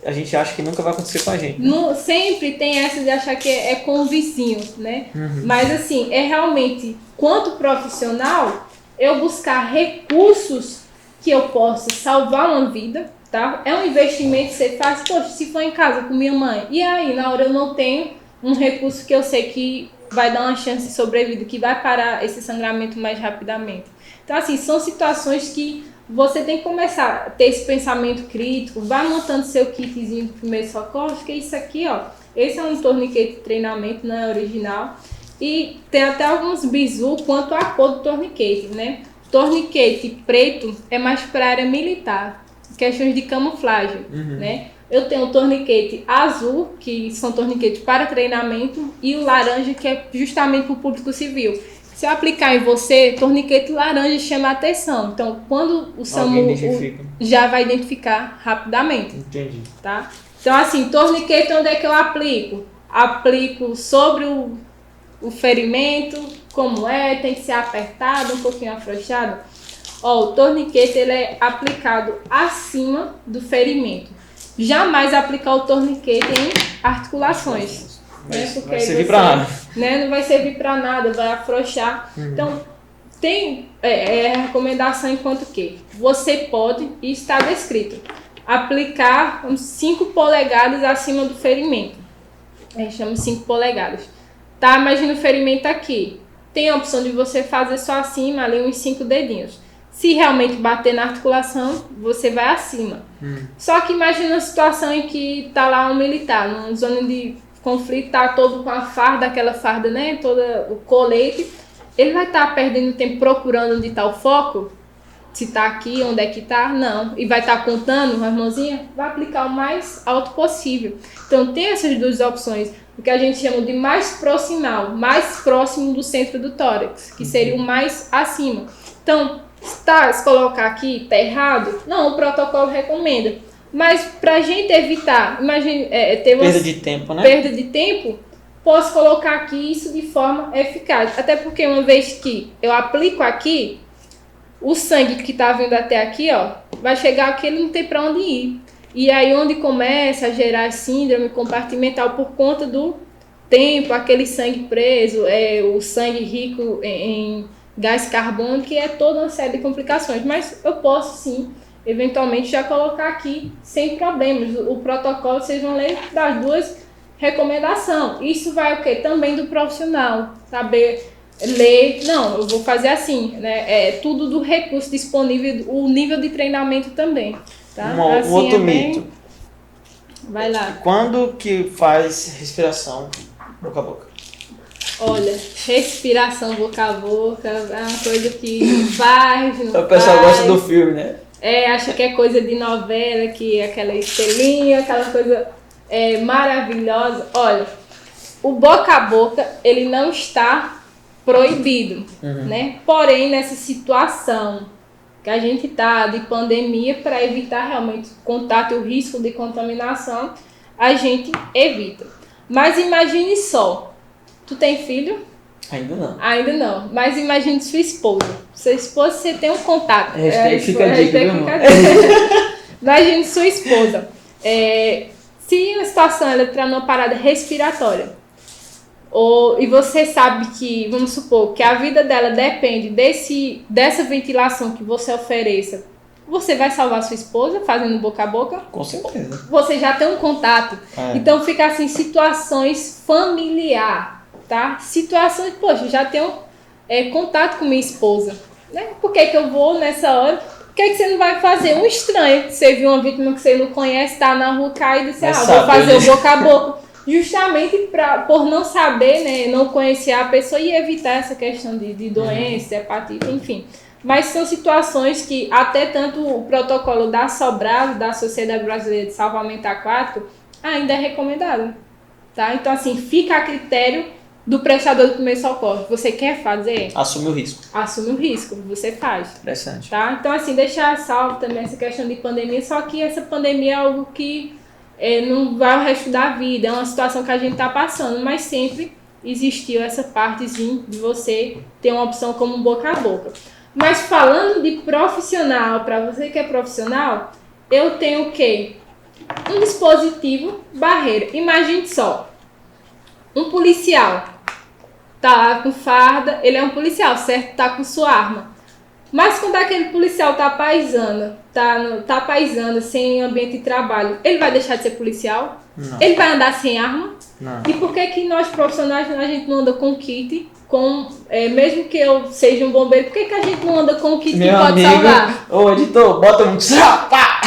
Speaker 1: a gente acha que nunca vai acontecer com a gente.
Speaker 2: Sempre tem essa de achar que é com o vizinho, né? Mas assim, é realmente, quanto profissional, eu buscar recursos que eu possa salvar uma vida, tá? É um investimento que você faz, poxa, se for em casa com minha mãe, e aí, na hora eu não tenho um recurso que eu sei que vai dar uma chance de sobrevida, que vai parar esse sangramento mais rapidamente. Então, assim, são situações que você tem que começar a ter esse pensamento crítico, vai montando seu kitzinho de primeiro socorro, que isso aqui, ó, esse é um torniquete de treinamento, não é original, e tem até alguns bizus quanto à cor do torniquete, né? Torniquete preto é mais para a área militar, questões de camuflagem, né? Eu tenho o torniquete azul, que são torniquetes para treinamento, e o laranja, que é justamente para o público civil. Se eu aplicar em você, torniquete laranja chama a atenção. Então, quando o SAMU já vai identificar rapidamente.
Speaker 1: Entendi.
Speaker 2: Tá? Então, assim, torniquete, onde é que eu aplico? Aplico sobre o ferimento, como tem que ser apertado, um pouquinho afrouxado. Ó, o torniquete ele é aplicado acima do ferimento. Jamais aplicar o torniquete em articulações. Né?
Speaker 1: Vai servir para nada.
Speaker 2: Né? Não vai servir para nada, vai afrouxar. Então, tem a recomendação enquanto que você pode, e está descrito, aplicar 5 polegadas acima do ferimento. A gente chama 5 polegadas. Tá? Imagina o ferimento aqui. Tem a opção de você fazer só acima, ali uns 5 dedinhos. Se realmente bater na articulação, você vai acima. Só que imagina a situação em que tá lá um militar, numa zona de conflito, tá todo com a farda, aquela farda, né? Todo o colete. Ele vai estar perdendo tempo procurando onde está o foco? Se tá aqui, onde é que tá? Não. E vai estar contando, a mãozinha? Vai aplicar o mais alto possível. Então tem essas duas opções. O que a gente chama de mais proximal, mais próximo do centro do tórax, que seria o mais acima. Então, se colocar aqui, tá errado? Não, o protocolo recomenda. Mas pra gente evitar, imagine, ter uma
Speaker 1: perda de tempo, né?
Speaker 2: Perda de tempo, posso colocar aqui isso de forma eficaz. Até porque uma vez que eu aplico aqui, o sangue que tá vindo até aqui, ó, vai chegar aqui, ele não tem pra onde ir. E aí onde começa a gerar síndrome compartimental por conta do tempo, aquele sangue preso, o sangue rico em gás carbônico, que é toda uma série de complicações. Mas eu posso sim, eventualmente, já colocar aqui sem problemas. O protocolo, vocês vão ler das duas recomendações. Isso vai o quê? Também do profissional, saber ler. Não, eu vou fazer assim, né? É tudo do recurso disponível, o nível de treinamento também. Tá?
Speaker 1: Um outro mito.
Speaker 2: Vai lá.
Speaker 1: Quando que faz respiração boca a boca?
Speaker 2: Olha, respiração boca a boca é uma coisa que faz, não
Speaker 1: O pessoal
Speaker 2: faz.
Speaker 1: gosta do filme, né?
Speaker 2: Acha que é coisa de novela, que é aquela estrelinha, aquela coisa maravilhosa. Olha, o boca a boca, ele não está proibido, né? Porém, nessa situação que a gente está de pandemia, para evitar realmente o contato e o risco de contaminação, a gente evita. Mas imagine só, tu tem filho?
Speaker 1: Ainda não.
Speaker 2: Ainda não, mas imagine sua esposa. Sua esposa, você tem um contato.
Speaker 1: Fica a dica, viu, irmão?
Speaker 2: Imagine sua esposa. Se a situação ela entrar numa parada respiratória, e você sabe que, vamos supor, que a vida dela depende dessa ventilação que você ofereça, você vai salvar sua esposa fazendo boca a boca?
Speaker 1: Com certeza.
Speaker 2: Você já tem um contato. Então fica assim, situações familiar, tá? Situações, poxa, já tenho contato com minha esposa, né? Por que eu vou nessa hora? Por que você não vai fazer? Um estranho, você viu uma vítima que você não conhece, tá na rua, cai e disse, vou fazer o boca a boca. Justamente por não saber, né, não conhecer a pessoa e evitar essa questão de doença, hepatite, enfim. Mas são situações que até tanto o protocolo da SOBRAS, da Sociedade Brasileira de Salvamento Aquático, ainda é recomendado. Tá? Então, assim, fica a critério do prestador de primeiro socorro. Você quer fazer?
Speaker 1: Assume o risco.
Speaker 2: Assume o risco, você faz.
Speaker 1: Interessante.
Speaker 2: Tá? Então, assim, deixar salvo também essa questão de pandemia, só que essa pandemia é algo que não vai o resto da vida, é uma situação que a gente está passando, mas sempre existiu essa partezinha de você ter uma opção como boca a boca. Mas falando de profissional, para você que é profissional, eu tenho o quê? um dispositivo barreira. Imagine só, um policial tá lá com farda, ele é um policial, certo? Tá com sua arma. Mas quando aquele policial tá paisando, tá paisando, sem ambiente de trabalho, ele vai deixar de ser policial?
Speaker 1: Não.
Speaker 2: Ele vai andar sem arma?
Speaker 1: Não.
Speaker 2: E por que nós profissionais a gente não anda com kit? Mesmo que eu seja um bombeiro, por que a gente não anda com o kit que pode salvar?
Speaker 1: Ô editor, bota um pá!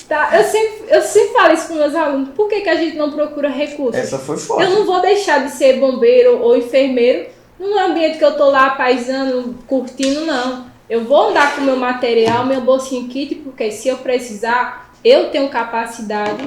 Speaker 2: Tá, eu sempre falo isso com meus alunos. Por que a gente não procura recursos?
Speaker 1: Essa foi forte.
Speaker 2: Eu não vou deixar de ser bombeiro ou enfermeiro no ambiente que eu tô lá paisando, curtindo, não. Eu vou andar com meu material, meu bolsinho kit, porque se eu precisar, eu tenho capacidade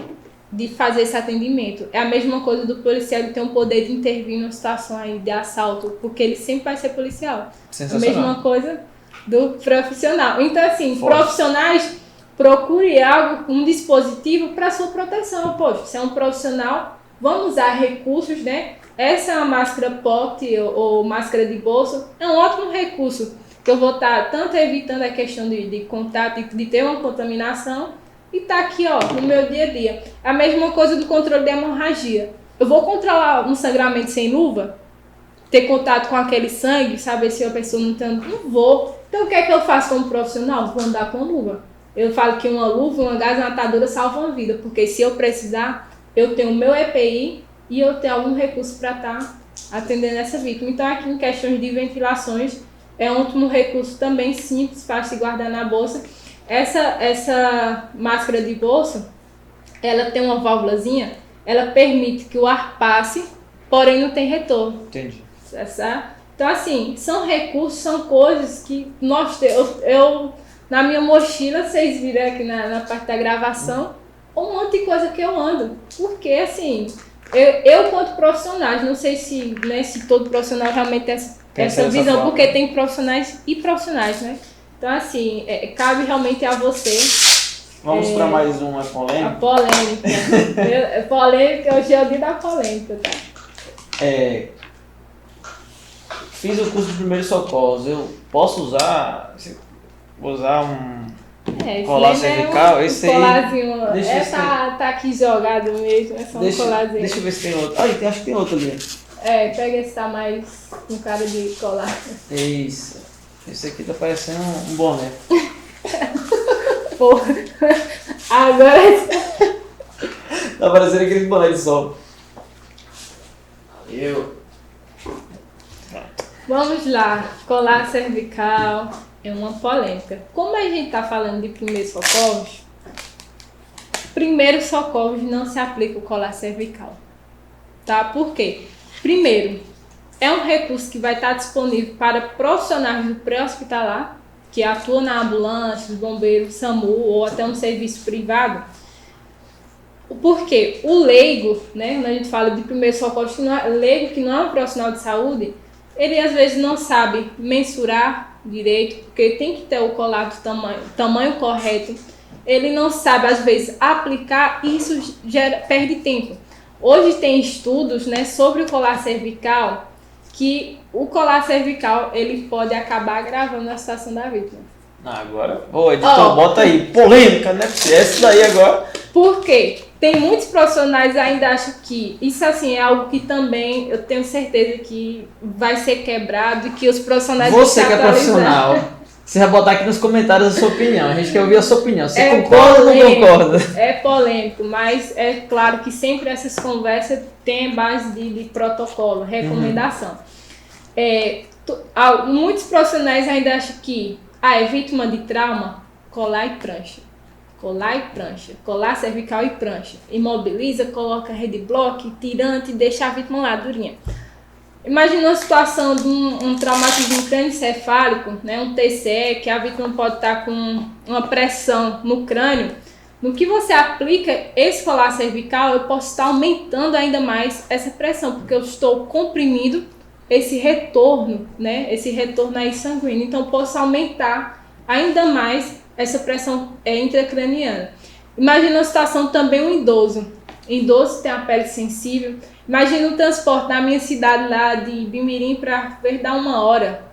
Speaker 2: de fazer esse atendimento. É a mesma coisa do policial, ele tem o poder de intervir numa situação aí de assalto, porque ele sempre vai ser policial. A mesma coisa do profissional. Então, assim, profissionais, procure algo, um dispositivo para sua proteção. Poxa, se é um profissional, vamos usar recursos, né? Essa é uma máscara POT ou máscara de bolso, é um ótimo recurso, que eu vou estar tanto evitando a questão de contato, de ter uma contaminação, e tá aqui, ó, no meu dia a dia. A mesma coisa do controle da hemorragia. Eu vou controlar um sangramento sem luva? Ter contato com aquele sangue, saber se a pessoa não tá... Não vou. Então o que é que eu faço como profissional? Vou andar com luva. Eu falo que uma luva, uma gasomatadora salva uma vida, porque se eu precisar, eu tenho o meu EPI e eu tenho algum recurso para estar atendendo essa vítima. Então aqui em questões de ventilações, é um último recurso também simples, fácil de guardar na bolsa. Essa máscara de bolso, ela tem uma válvulazinha, ela permite que o ar passe, porém não tem retorno.
Speaker 1: Entendi.
Speaker 2: Então assim, são recursos, são coisas que nós eu na minha mochila, vocês viram aqui na parte da gravação, um monte de coisa que eu ando. Porque assim, eu quanto profissionais, não sei se, né, se todo profissional realmente tem essa visão, forma. Porque tem profissionais e profissionais, né? Então, assim, cabe realmente a você.
Speaker 1: Vamos para mais uma polêmica?
Speaker 2: A polêmica. Polêmica, hoje é o dia da polêmica, tá?
Speaker 1: Fiz o curso de primeiros socorros. Eu posso usar? Vou usar um colar cervical? Esse
Speaker 2: colarzinho. Tá aqui jogado mesmo, é só um colarzinho.
Speaker 1: Deixa eu ver se tem outro. Acho que tem outro ali.
Speaker 2: Pega esse tá mais com cara de colar.
Speaker 1: Isso. Esse aqui tá parecendo um boné.
Speaker 2: Porra. Agora...
Speaker 1: Tá parecendo aquele boné de sol.
Speaker 2: Vamos lá. Colar cervical é uma polêmica. Como a gente tá falando de primeiros socorros não se aplica o colar cervical. Tá? Por quê? Primeiro, é um recurso que vai estar disponível para profissionais do pré-hospitalar, que atuam na ambulância, bombeiro, SAMU ou até um serviço privado. Porque o leigo, né, quando a gente fala de primeiro socorro, leigo que não é um profissional de saúde, ele às vezes não sabe mensurar direito, porque tem que ter o colar do tamanho correto. Ele não sabe, às vezes, aplicar e isso perde tempo. Hoje tem estudos, né, sobre o colar cervical, que o colar cervical ele pode acabar agravando a situação da vítima.
Speaker 1: Agora, editor, bota aí, polêmica, né? Essa daí agora.
Speaker 2: Por quê? Tem muitos profissionais ainda acham que isso assim é algo que também eu tenho certeza que vai ser quebrado e que os profissionais
Speaker 1: Você que é profissional, você vai botar aqui nos comentários a sua opinião. A gente quer ouvir a sua opinião. Você concorda ou não concorda? É
Speaker 2: polêmico, mas é claro que sempre essas conversas têm base de protocolo, recomendação. Muitos profissionais ainda acham que é vítima de trauma, colar e prancha. Colar e prancha. Colar cervical e prancha. Imobiliza, coloca rede bloco, tirante e deixa a vítima lá durinha. Imagina uma situação de um traumatismo crânioencefálico, né, um TCE, que a vítima pode estar com uma pressão no crânio. No que você aplica esse colar cervical, eu posso estar aumentando ainda mais essa pressão, porque eu estou comprimindo esse retorno, né, esse retorno aí sanguíneo. Então, eu posso aumentar ainda mais essa pressão intracraniana. Imagina a situação também um idoso. O idoso tem a pele sensível. Imagina o transporte na minha cidade lá de Bimirim para Verdão 1 hora.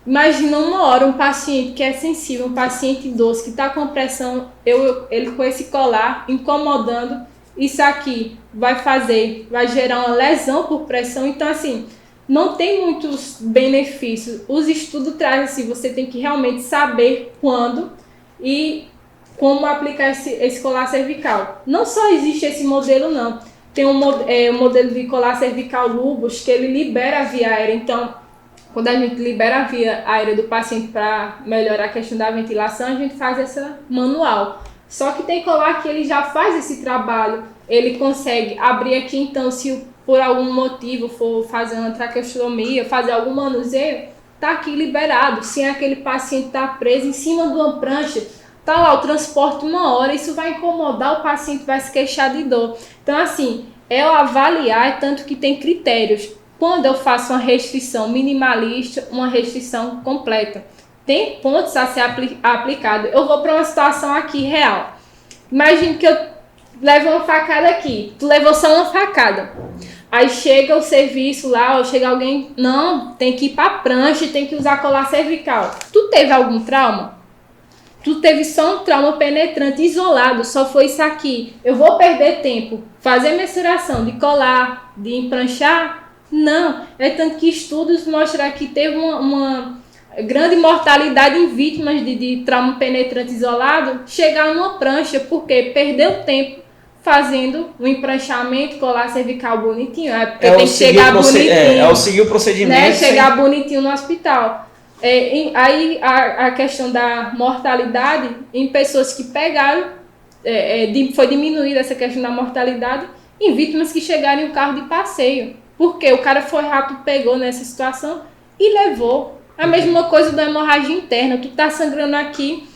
Speaker 2: Imagina uma hora um paciente que é sensível, um paciente idoso que está com pressão, ele com esse colar incomodando, isso aqui vai gerar uma lesão por pressão. Então, assim, não tem muitos benefícios. Os estudos trazem assim, você tem que realmente saber quando e como aplicar esse colar cervical. Não só existe esse modelo, não. Tem um modelo de colar cervical Lubos, que ele libera a via aérea. Então, quando a gente libera a via aérea do paciente para melhorar a questão da ventilação, a gente faz essa manual. Só que tem colar que ele já faz esse trabalho, ele consegue abrir aqui, então, se por algum motivo for fazer uma traqueostomia, fazer algum manuseio, tá aqui liberado, sem aquele paciente estar preso em cima de uma prancha, tá lá o transporte 1 hora, isso vai incomodar, o paciente vai se queixar de dor. Então, assim, é o avaliar, tanto que tem critérios. Quando eu faço uma restrição minimalista, uma restrição completa, tem pontos a ser aplicado. Eu vou para uma situação aqui real. Imagine que eu levo uma facada aqui, tu levou só uma facada. Aí chega o serviço lá, ou chega alguém, não, tem que ir para a prancha, tem que usar colar cervical. Tu teve algum trauma? Tu teve só um trauma penetrante isolado, só foi isso aqui. Eu vou perder tempo, fazer mensuração de colar, de empranchar? Não, é tanto que estudos mostram que teve uma grande mortalidade em vítimas de trauma penetrante isolado chegar numa prancha, porque perdeu tempo fazendo um empranchamento, colar cervical bonitinho. É porque tem que chegar bonitinho.
Speaker 1: É o seguir o procedimento.
Speaker 2: Né? Chegar bonitinho no hospital. Aí a questão da mortalidade em pessoas que pegaram, foi diminuída essa questão da mortalidade em vítimas que chegaram em um carro de passeio. Porque o cara foi rápido, pegou nessa situação e levou. A mesma coisa da hemorragia interna. Tu tá sangrando aqui,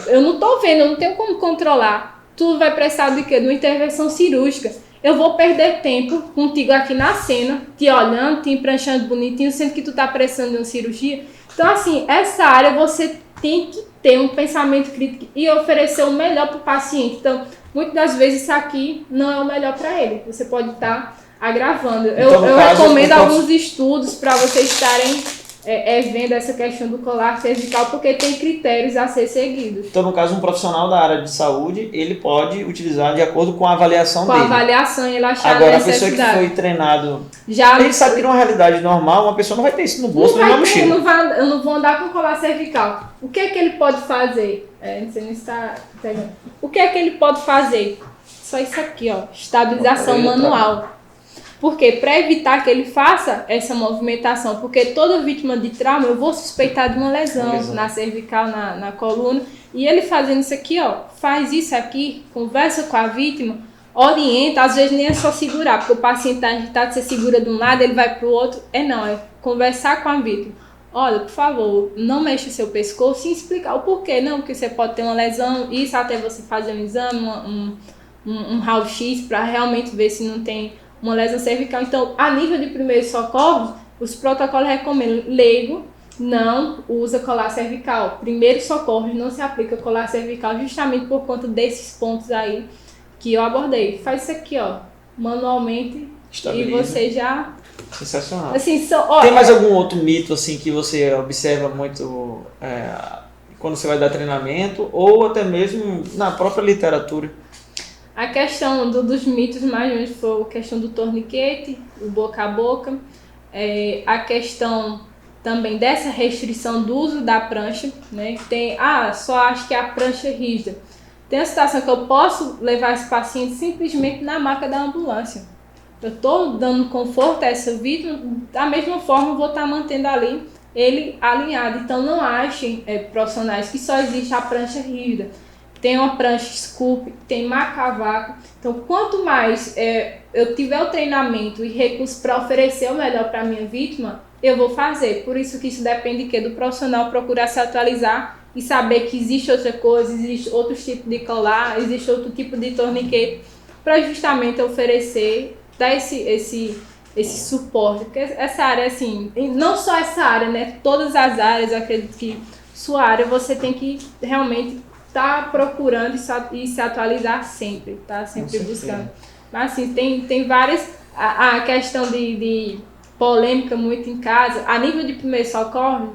Speaker 2: eu não tô vendo, eu não tenho como controlar. Tu vai precisar de quê? De uma intervenção cirúrgica. Eu vou perder tempo contigo aqui na cena, te olhando, te empranchando bonitinho, sendo que tu tá precisando de uma cirurgia. Então, assim, essa área você tem que ter um pensamento crítico e oferecer o melhor para o paciente. Então, muitas das vezes isso aqui não é o melhor para ele. Você pode estar agravando.
Speaker 1: Então,
Speaker 2: eu recomendo alguns estudos para vocês estarem vendo essa questão do colar cervical, porque tem critérios a ser seguidos.
Speaker 1: Então, no caso, um profissional da área de saúde, ele pode utilizar de acordo com a avaliação dele.
Speaker 2: Com a avaliação, ele achar
Speaker 1: agora,
Speaker 2: a necessidade.
Speaker 1: Agora, a pessoa que foi treinado,
Speaker 2: já
Speaker 1: ele sabe que numa realidade normal, uma pessoa não vai ter isso no bolso, nem na mochila.
Speaker 2: Eu não vou andar com colar cervical. O que é que ele pode fazer? Não sei nem se está pegando. O que é que ele pode fazer? Só isso aqui, ó, estabilização manual. Porque para evitar que ele faça essa movimentação, porque toda vítima de trauma eu vou suspeitar de uma lesão na cervical, na coluna, e ele fazendo isso aqui, ó, faz isso aqui, conversa com a vítima, orienta, às vezes nem é só segurar, porque o paciente está agitado, você segura de um lado, ele vai para o outro, é conversar com a vítima. Olha, por favor, não mexa o seu pescoço e explicar o porquê, não, porque você pode ter uma lesão, isso até você fazer um exame, um raio-x para realmente ver se não tem uma lesão cervical. Então, a nível de primeiros socorros, os protocolos recomendam leigo, não usa colar cervical. Primeiros socorros não se aplica colar cervical, justamente por conta desses pontos aí que eu abordei. Faz isso aqui, ó, manualmente, estabiliza. E você já...
Speaker 1: Sensacional.
Speaker 2: Assim,
Speaker 1: tem mais algum outro mito assim que você observa muito quando você vai dar treinamento ou até mesmo na própria literatura?
Speaker 2: A questão dos mitos mais ou menos foi a questão do torniquete, o boca a boca, a questão também dessa restrição do uso da prancha, né? Tem, só acho que a prancha é rígida. Tem a situação que eu posso levar esse paciente simplesmente na maca da ambulância. Eu estou dando conforto a essa vítima, da mesma forma eu vou estar mantendo ali ele alinhado. Então não achem profissionais que só existe a prancha rígida. Tem uma prancha scoop, tem maca-vácuo. Então, quanto mais eu tiver o treinamento e recursos para oferecer o melhor para a minha vítima, eu vou fazer. Por isso que isso depende do profissional procurar se atualizar e saber que existe outra coisa, existe outros tipos de colar, existe outro tipo de torniquete, para justamente oferecer, dar esse suporte. Porque essa área, assim, não só essa área, né? Todas as áreas, eu acredito que sua área você tem que realmente tá procurando e se atualizar sempre, tá sempre buscando. Mas assim, tem várias, a questão de polêmica muito em casa, a nível de primeiro socorro,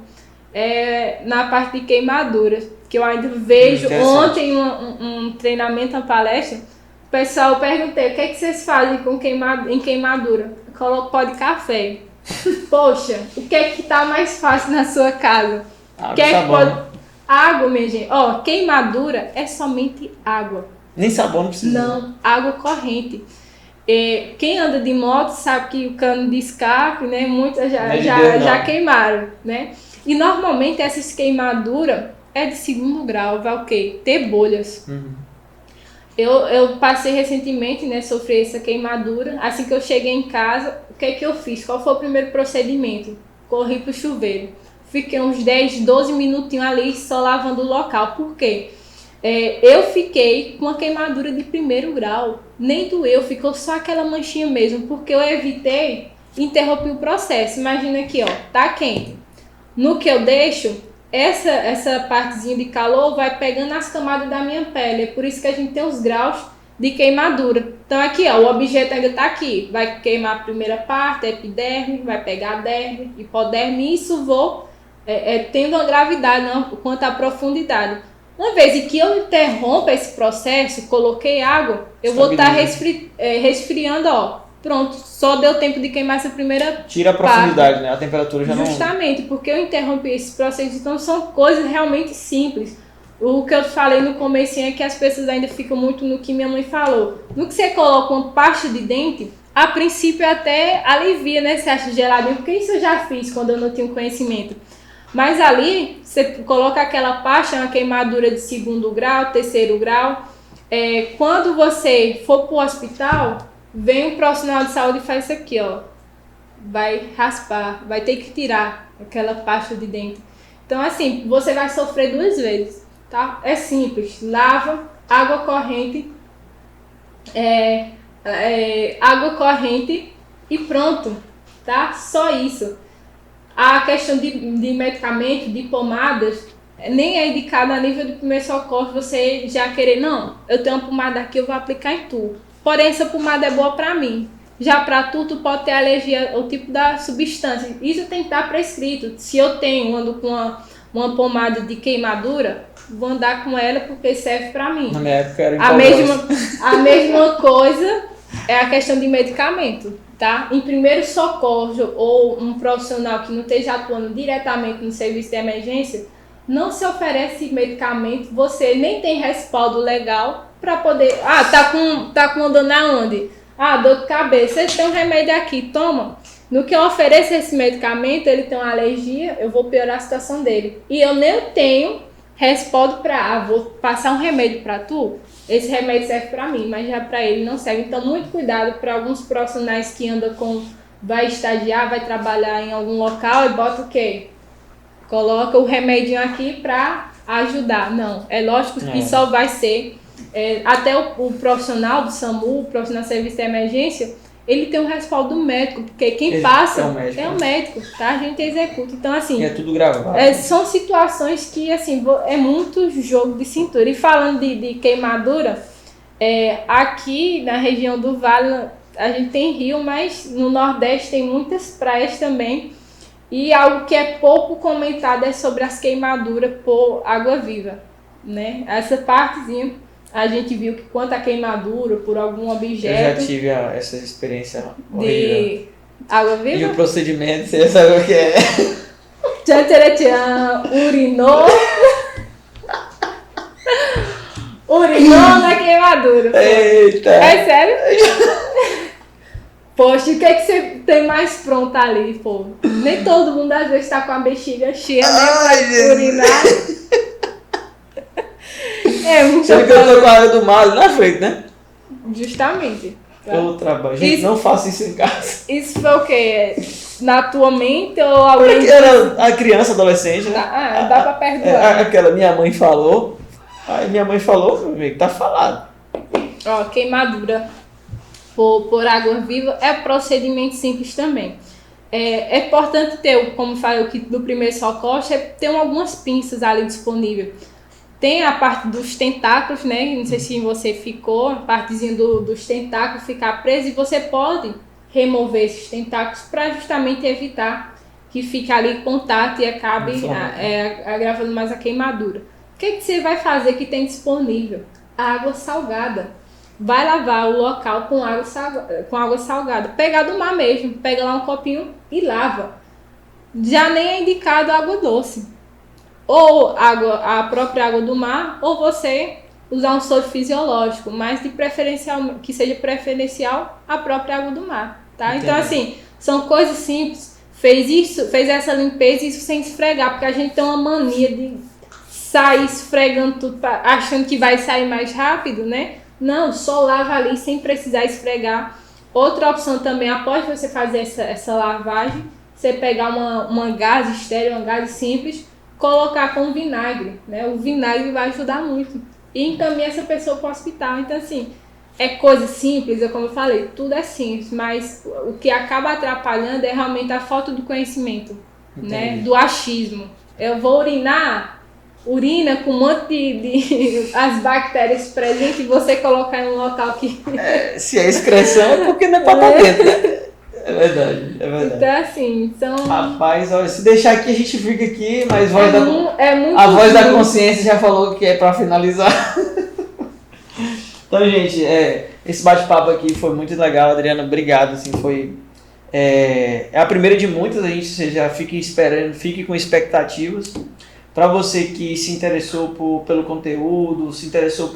Speaker 2: na parte de queimaduras, que eu ainda vejo. Ontem um treinamento, uma palestra, o pessoal perguntei, o que é que vocês fazem em queimadura? Coloco pó de café. Poxa, o que é que tá mais fácil na sua casa? Água, minha gente. Ó, queimadura é somente água.
Speaker 1: Nem sabão não precisa.
Speaker 2: Não, água corrente. Quem anda de moto sabe que o cano de escape, né? Muitas já queimaram, né? E normalmente essas queimaduras é de segundo grau, vai o quê? Ter bolhas. Eu passei recentemente, né? Sofri essa queimadura. Assim que eu cheguei em casa, o que é que eu fiz? Qual foi o primeiro procedimento? Corri pro chuveiro. Fiquei uns 10, 12 minutinhos ali só lavando o local. Por quê? Eu fiquei com uma queimadura de primeiro grau. Nem doeu, ficou só aquela manchinha mesmo. Porque eu evitei, interrompi o processo. Imagina aqui, ó, tá quente. No que eu deixo, essa partezinha de calor vai pegando as camadas da minha pele. É por isso que a gente tem os graus de queimadura. Então aqui, ó, o objeto ainda tá aqui. Vai queimar a primeira parte, a epiderme, vai pegar a derme, hipoderme. Isso vou tendo uma gravidade, não, quanto à profundidade. Uma vez que eu interrompa esse processo, coloquei água, eu vou estar resfriando, ó. Pronto, só deu tempo de queimar essa primeira
Speaker 1: Tira a profundidade, né? A temperatura já
Speaker 2: Justamente, porque eu interrompi esse processo. Então são coisas realmente simples. O que eu falei no começo é que as pessoas ainda ficam muito no que minha mãe falou. No que você coloca uma pasta de dente, a princípio até alivia, né? Você acha geladinho, porque isso eu já fiz quando eu não tinha conhecimento. Mas ali, você coloca aquela pasta, uma queimadura de segundo grau, terceiro grau. Quando você for para o hospital, vem um profissional de saúde e faz isso aqui, ó. Vai raspar, vai ter que tirar aquela pasta de dente. Então, assim, você vai sofrer 2 vezes, tá? É simples. Lava, água corrente, água corrente e pronto, tá? Só isso. A questão de medicamento, de pomadas, nem é indicado a nível de primeiro socorro você já querer, não, eu tenho uma pomada aqui, eu vou aplicar em tu. Porém, essa pomada é boa para mim. Já para tu pode ter alergia ao tipo da substância. Isso tem que estar prescrito. Se eu ando com uma pomada de queimadura, vou andar com ela porque serve para mim.
Speaker 1: Na minha época era
Speaker 2: a mesma coisa é a questão de medicamento. Tá? Em primeiro socorro ou um profissional que não esteja atuando diretamente no serviço de emergência, não se oferece medicamento, você nem tem respaldo legal para poder... tá com dor na onde? Dor de cabeça, você tem um remédio aqui, toma. No que eu ofereço esse medicamento, ele tem uma alergia, eu vou piorar a situação dele. E eu nem tenho respaldo para, vou passar um remédio para tu, esse remédio serve para mim, mas já para ele não serve. Então, muito cuidado para alguns profissionais que andam vai estagiar, vai trabalhar em algum local e bota o quê? Coloca o remedinho aqui para ajudar. Não, é lógico que só vai ser, até o profissional do SAMU, o profissional de serviço de emergência, ele tem um respaldo médico, porque quem passa é o médico, tá? A gente executa. Então, assim...
Speaker 1: E é tudo gravado.
Speaker 2: São situações que, assim, é muito jogo de cintura. E falando de queimadura, aqui na região do Vale, a gente tem rio, mas no Nordeste tem muitas praias também. E algo que é pouco comentado é sobre as queimaduras por água-viva, né? Essa partezinha... A gente viu que quanto a queimadura por algum objeto...
Speaker 1: Eu já tive essa experiência horrível.
Speaker 2: De água-viva?
Speaker 1: E o procedimento, você sabe o que é?
Speaker 2: Urinou. Urinou na queimadura. Pô.
Speaker 1: Eita!
Speaker 2: É sério? Poxa, o que é que você tem mais pronto ali, pô? Nem todo mundo às vezes tá com a bexiga cheia, né? Pra urinar. Muito
Speaker 1: Sendo que eu tô com a área do mar ali na frente, né?
Speaker 2: Justamente. Tá?
Speaker 1: Eu trabalho. Gente, não faça isso em casa.
Speaker 2: Isso foi o quê? Na tua mente ou alguém...
Speaker 1: Era a criança, adolescente, né?
Speaker 2: Dá pra perdoar.
Speaker 1: Aquela minha mãe falou. Aí minha mãe falou, meu amigo, tá falado.
Speaker 2: Ó, queimadura por água viva é procedimento simples também. É importante ter, como falei aqui do primeiro socorro, ter algumas pinças ali disponíveis. Tem a parte dos tentáculos, né? Não sei se você ficou, a partezinha dos tentáculos ficar presa e você pode remover esses tentáculos para justamente evitar que fica ali em contato e acabe agravando mais a queimadura. O que você vai fazer que tem disponível? Água salgada. Vai lavar o local com água salgada. Pega do mar mesmo, pega lá um copinho e lava. Já nem é indicado água doce. Ou a própria água do mar, ou você usar um soro fisiológico, mas de preferencial, que seja preferencial a própria água do mar, tá? Entendi. Então, assim, são coisas simples. Fez essa limpeza, isso sem esfregar, porque a gente tem uma mania de sair esfregando tudo, achando que vai sair mais rápido, né? Não, só lava ali sem precisar esfregar. Outra opção também, após você fazer essa lavagem, você pegar uma gaze estéril, uma gaze simples, colocar com vinagre, né? O vinagre vai ajudar muito. E encaminhar essa pessoa para o hospital. Então, assim, é coisa simples, como eu falei, tudo é simples, mas o que acaba atrapalhando é realmente a falta do conhecimento, né? Do achismo. Eu vou urinar, urina com um monte de as bactérias presentes e você colocar em um local que...
Speaker 1: se é excreção é porque não é para dentro, né? É verdade.
Speaker 2: Então, assim,
Speaker 1: Rapaz, olha, se deixar aqui, a gente fica aqui, mas
Speaker 2: a
Speaker 1: voz da consciência já falou que é para finalizar. Então, gente, esse bate-papo aqui foi muito legal, Adriana, obrigado, assim, foi... É a primeira de muitas, a gente já fique esperando, fique com expectativas. Para você que se interessou pelo conteúdo, se interessou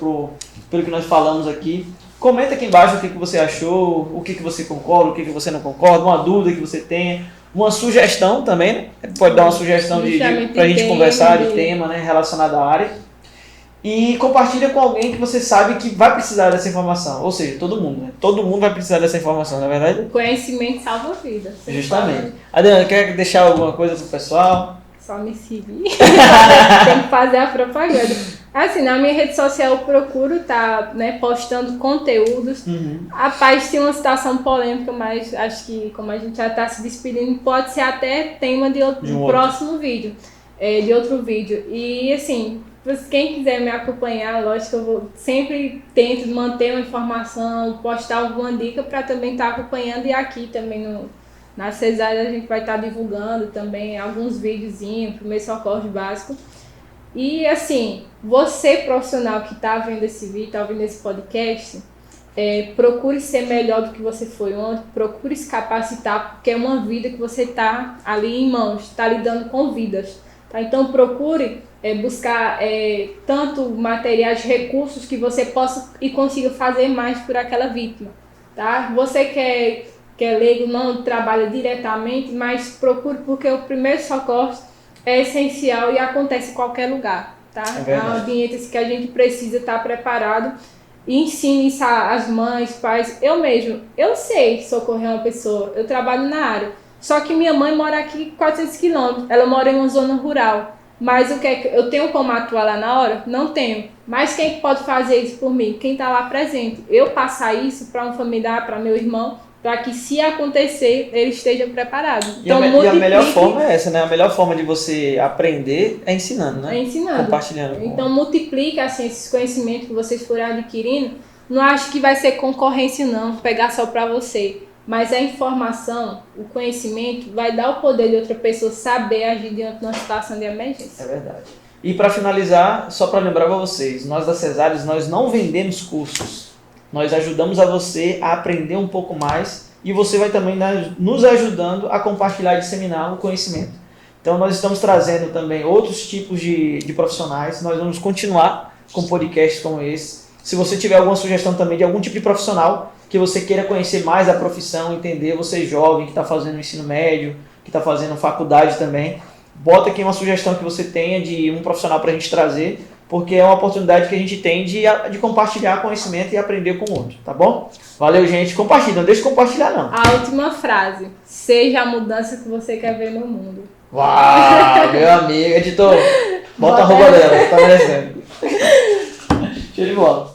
Speaker 1: pelo que nós falamos aqui, comenta aqui embaixo o que você achou, o que você concorda, o que você não concorda, uma dúvida que você tenha, uma sugestão também, né? Pode dar uma sugestão para a gente conversar de tema, né, relacionado à área. E compartilha com alguém que você sabe que vai precisar dessa informação. Ou seja, todo mundo, né? Todo mundo vai precisar dessa informação, não é verdade?
Speaker 2: O conhecimento salva vidas.
Speaker 1: Justamente. Adriana, quer deixar alguma coisa pro pessoal?
Speaker 2: Só me seguir. Tem que fazer a propaganda. Assim, na minha rede social eu procuro postando conteúdos. Rapaz, tem uma situação polêmica, mas acho que como a gente já está se despedindo, pode ser até tema de próximo vídeo. De outro vídeo. E assim, quem quiser me acompanhar, lógico, eu sempre tento manter uma informação, postar alguma dica para também estar acompanhando. E aqui também na Cesárea a gente vai estar divulgando também alguns videozinhos, primeiro socorro básico. E assim, você profissional que está vendo esse vídeo, está vendo esse podcast, procure ser melhor do que você foi ontem, procure se capacitar, porque é uma vida que você está ali em mãos, está lidando com vidas. Tá? Então procure buscar tanto materiais, recursos que você possa e consiga fazer mais por aquela vítima. Tá? Você que é leigo, não trabalha diretamente, mas procure, porque o primeiro socorro é essencial e acontece em qualquer lugar. Tá? É um ambiente que a gente precisa estar preparado. E ensine isso às mães, pais. Eu sei socorrer uma pessoa, eu trabalho na área. Só que minha mãe mora aqui 400 quilômetros, ela mora em uma zona rural. Mas o que é que eu tenho como atuar lá na hora? Não tenho. Mas quem pode fazer isso por mim? Quem está lá presente. Eu passar isso para um familiar, para meu irmão, para que se acontecer, ele esteja preparado. Então,
Speaker 1: e a melhor forma é essa, né? A melhor forma de você aprender é ensinando, né?
Speaker 2: É ensinando.
Speaker 1: Compartilhando.
Speaker 2: Então multiplica assim, esses conhecimentos que vocês forem adquirindo. Não acho que vai ser concorrência não, pegar só para você. Mas a informação, o conhecimento, vai dar o poder de outra pessoa saber agir diante de uma situação de emergência.
Speaker 1: É verdade. E para finalizar, só para lembrar para vocês, nós da Cesáreos, nós não vendemos cursos. Nós ajudamos a você a aprender um pouco mais e você vai também nos ajudando a compartilhar e disseminar o conhecimento. Então nós estamos trazendo também outros tipos de profissionais, nós vamos continuar com podcasts como esse. Se você tiver alguma sugestão também de algum tipo de profissional que você queira conhecer mais a profissão, entender, você jovem que está fazendo ensino médio, que está fazendo faculdade também, bota aqui uma sugestão que você tenha de um profissional para a gente trazer, porque é uma oportunidade que a gente tem de compartilhar conhecimento e aprender com o outro, tá bom? Valeu, gente. Compartilha, não deixa de compartilhar, não.
Speaker 2: A última frase. Seja a mudança que você quer ver no mundo.
Speaker 1: Uau, meu amigo. Editor, bota a roupa dela, tá merecendo. Show de bola.